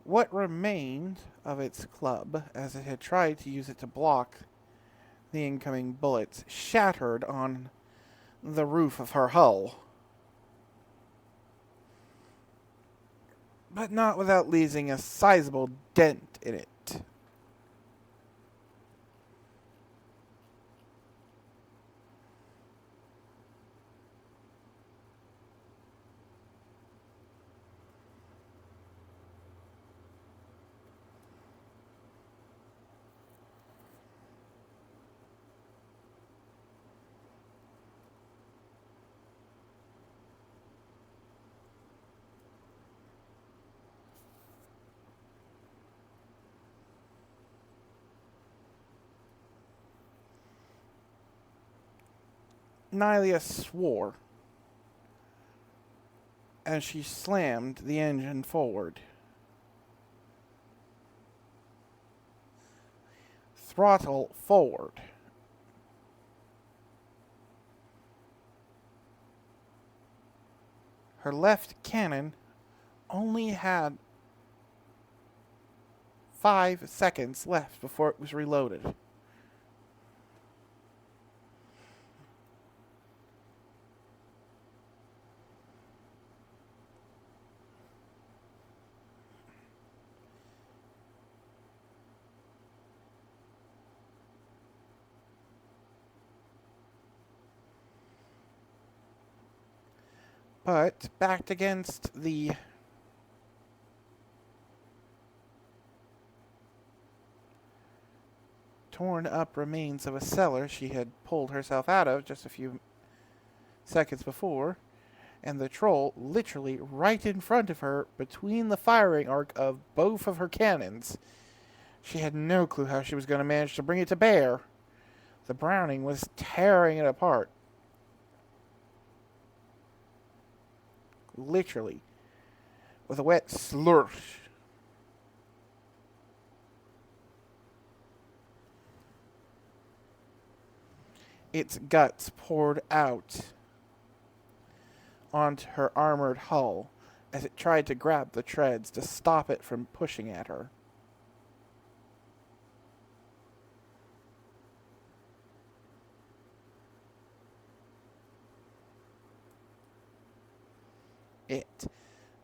What remained of its club, as it had tried to use it to block the incoming bullets, shattered on the roof of her hull. But not without leaving a sizable dent in it. Nylia swore as she slammed the engine forward. Throttle forward. Her left cannon only had 5 seconds left before it was reloaded. But backed against the torn up remains of a cellar she had pulled herself out of just a few seconds before, and the troll literally right in front of her between the firing arc of both of her cannons. She had no clue how she was going to manage to bring it to bear. The Browning was tearing it apart. Literally. With a wet slursh. Its guts poured out onto her armored hull as it tried to grab the treads to stop it from pushing at her.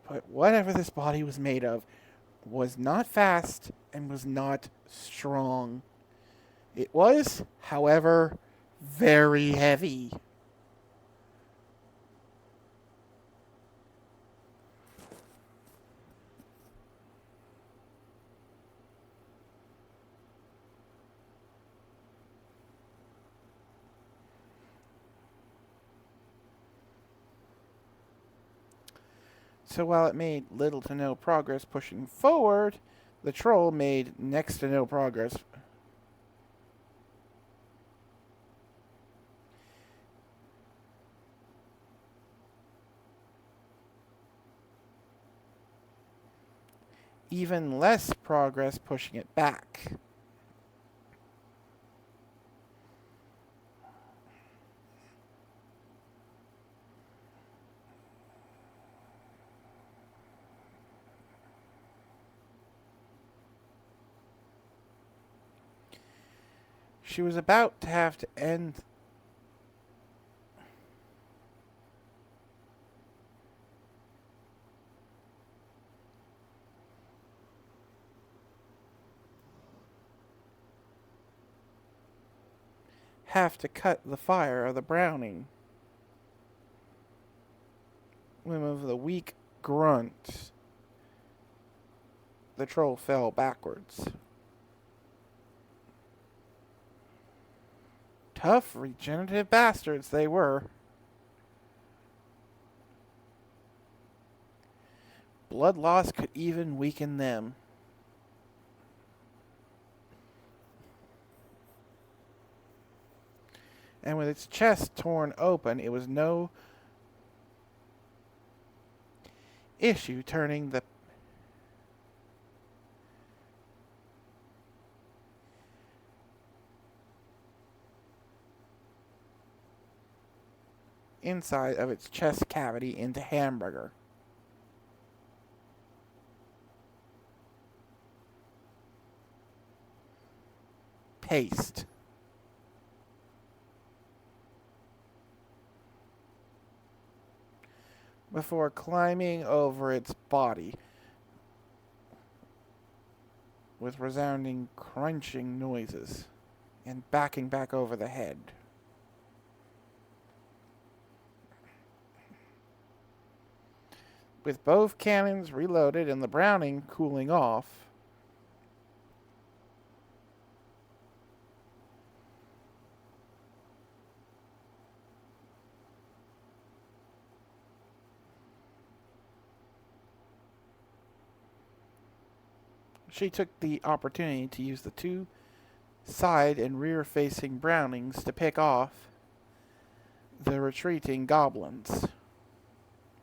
But whatever this body was made of was not fast and was not strong. It was, however, very heavy. So while it made little to no progress pushing forward, the troll made next to no progress. Even less progress pushing it back. She was about to have to end have to cut the fire of the Browning. With a weak grunt, the troll fell backwards. Tough, regenerative bastards they were. Blood loss could even weaken them. And with its chest torn open, it was no issue turning the inside of its chest cavity into hamburger. Paste. Before climbing over its body with resounding crunching noises and backing back over the head. With both cannons reloaded and the Browning cooling off, she took the opportunity to use the 2 side and rear facing Brownings to pick off the retreating goblins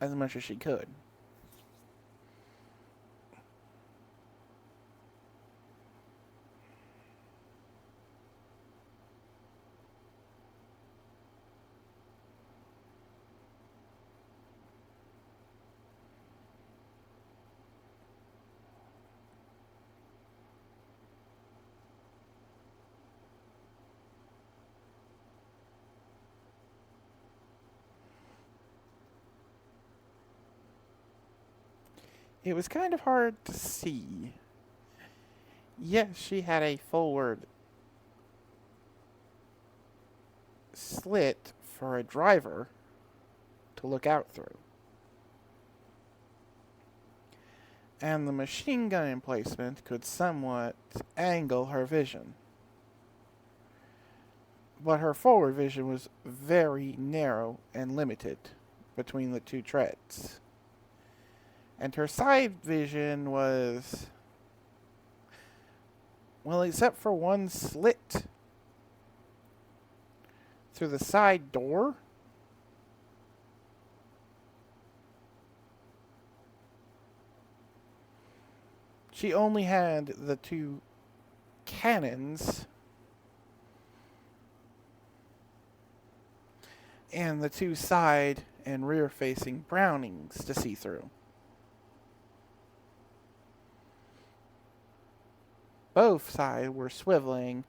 as much as she could. It was kind of hard to see. Yes, she had a forward slit for a driver to look out through. And the machine gun emplacement could somewhat angle her vision. But her forward vision was very narrow and limited between the two treads. And her side vision was, well, except for one slit through the side door, she only had the two cannons and the two side and rear facing Brownings to see through. Both sides were swiveling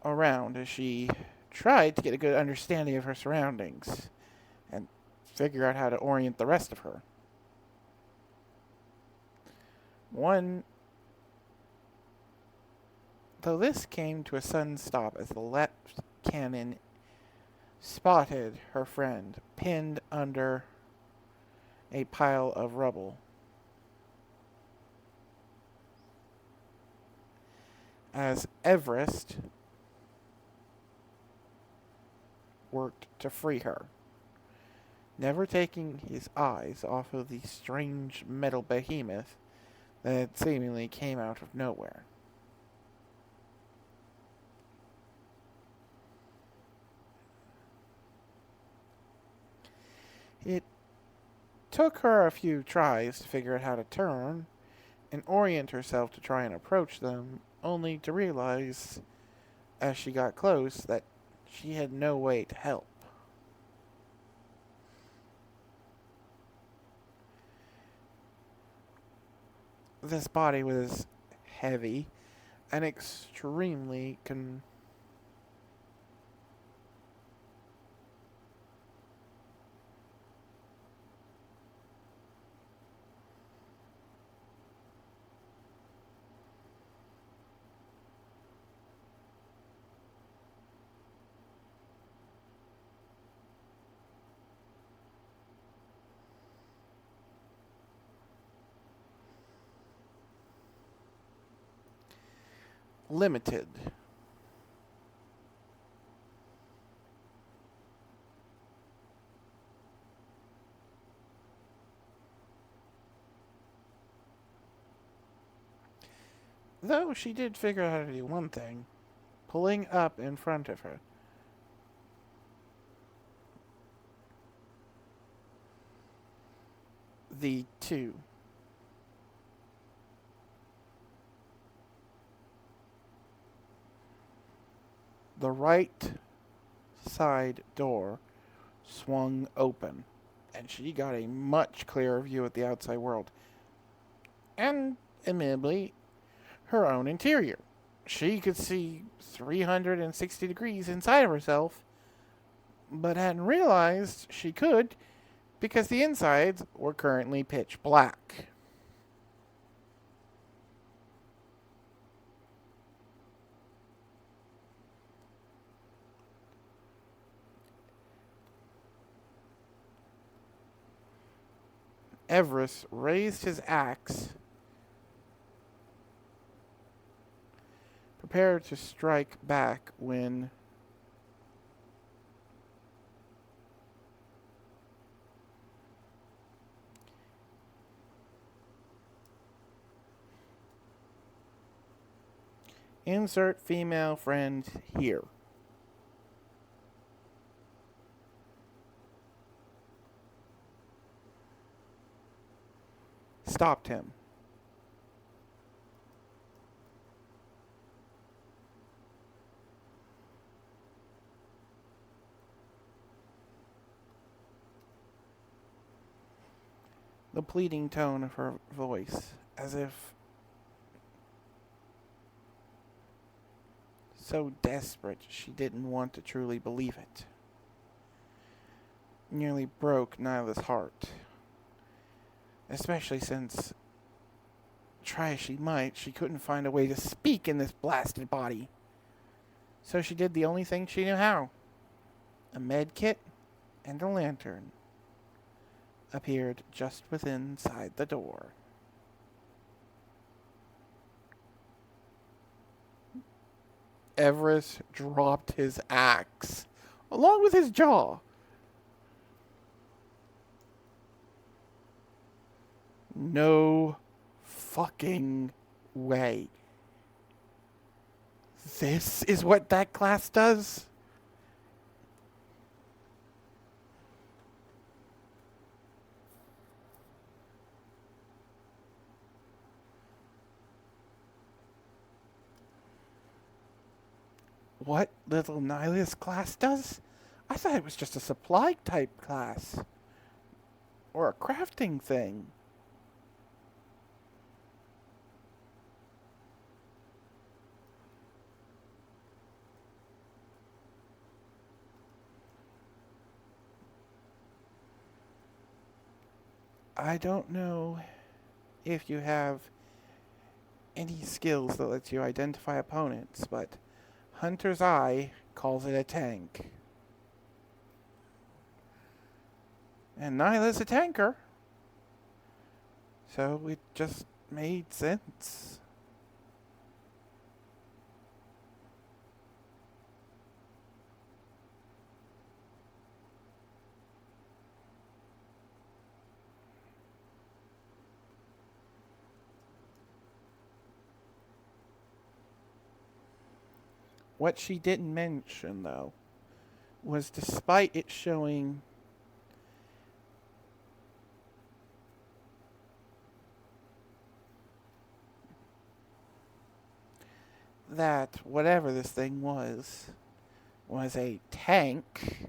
around as she tried to get a good understanding of her surroundings and figure out how to orient the rest of her. Though this came to a sudden stop as the left cannon spotted her friend pinned under a pile of rubble. As Everest worked to free her, never taking his eyes off of the strange metal behemoth that seemingly came out of nowhere. It took her a few tries to figure out how to turn and orient herself to try and approach them, only to realize, as she got close, that she had no way to help. This body was heavy and extremely limited. Though she did figure out how to do one thing, pulling up in front of her. The two. The right side door swung open, and she got a much clearer view of the outside world. And, admittedly, her own interior. She could see 360 degrees inside of herself, but hadn't realized she could because the insides were currently pitch black. Everest raised his axe, prepared to strike back when insert female friend here. stopped him. The pleading tone of her voice, as if so desperate she didn't want to truly believe it, nearly broke Nyla's heart. Especially since, try as she might, she couldn't find a way to speak in this blasted body. So she did the only thing she knew how. A med kit and a lantern appeared just within inside the door. Everest dropped his axe, along with his jaw. No fucking way. This is what that class does? What little Nihilus class does? I thought it was just a supply type class. Or a crafting thing. I don't know if you have any skills that lets you identify opponents, but Hunter's Eye calls it a tank. And Nyla's a tanker. So it just made sense. What she didn't mention, though, was despite it showing that whatever this thing was a tank,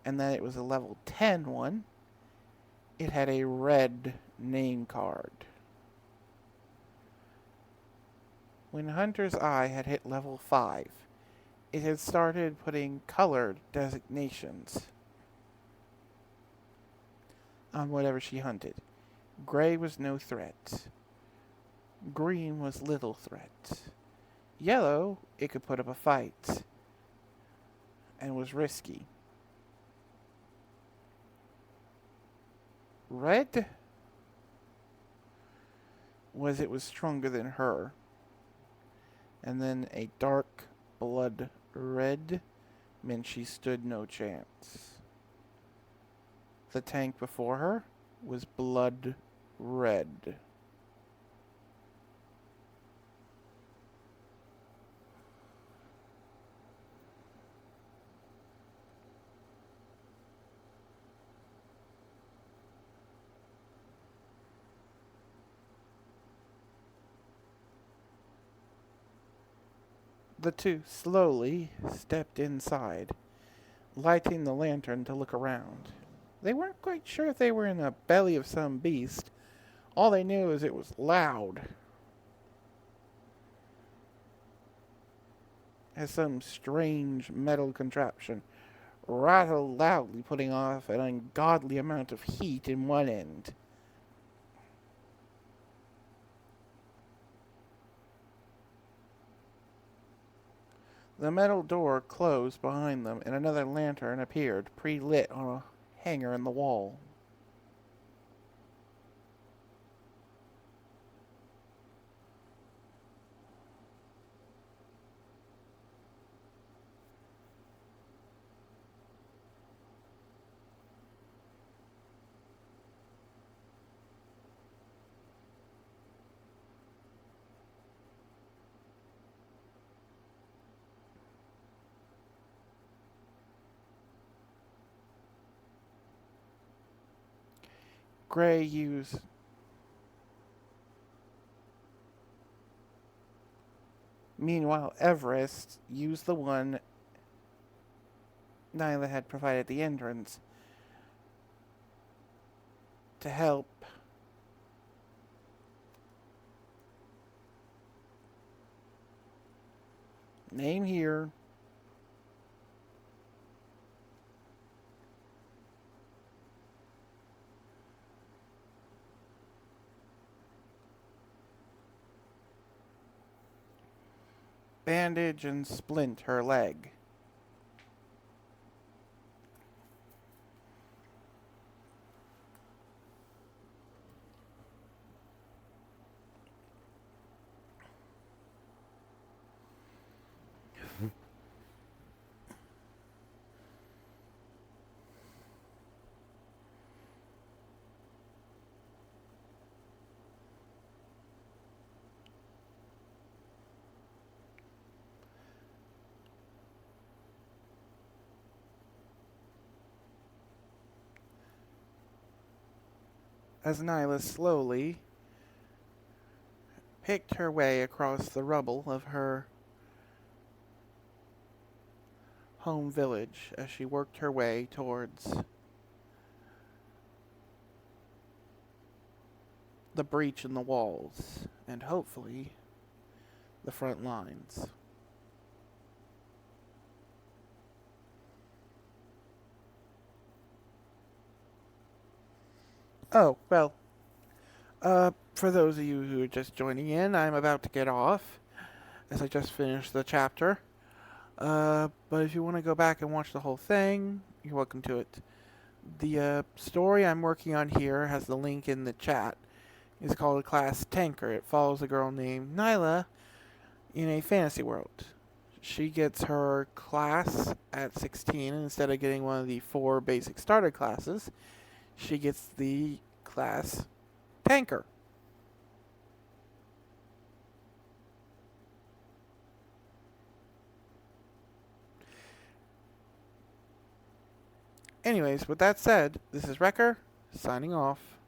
and that it was a level 10 one, it had a red name card. When Hunter's Eye had hit level 5, it had started putting colored designations on whatever she hunted. Gray was no threat. Green was little threat. Yellow, it could put up a fight and was risky. Red was it was stronger than her. And then a dark blood red meant she stood no chance. The tank before her was blood red. The two slowly stepped inside, lighting the lantern to look around. They weren't quite sure if they were in the belly of some beast. All they knew is it was loud, as some strange metal contraption rattled loudly, putting off an ungodly amount of heat in one end. The metal door closed behind them, and another lantern appeared, pre-lit on a hanger in the wall. Gray used. Meanwhile, Everest used the one Nyla had provided the entrance to help name here bandage and splint her leg. As Nyla slowly picked her way across the rubble of her home village as she worked her way towards the breach in the walls and hopefully the front lines. Oh, well, for those of you who are just joining in, I'm about to get off as I just finished the chapter. But if you want to go back and watch the whole thing, you're welcome to it. The story I'm working on here has the link in the chat. It's called Class Tanker. It follows a girl named Nyla in a fantasy world. She gets her class at 16, and instead of getting one of the 4 basic starter classes, she gets the class Tanker. Anyways, with that said, this is Wrecker, signing off.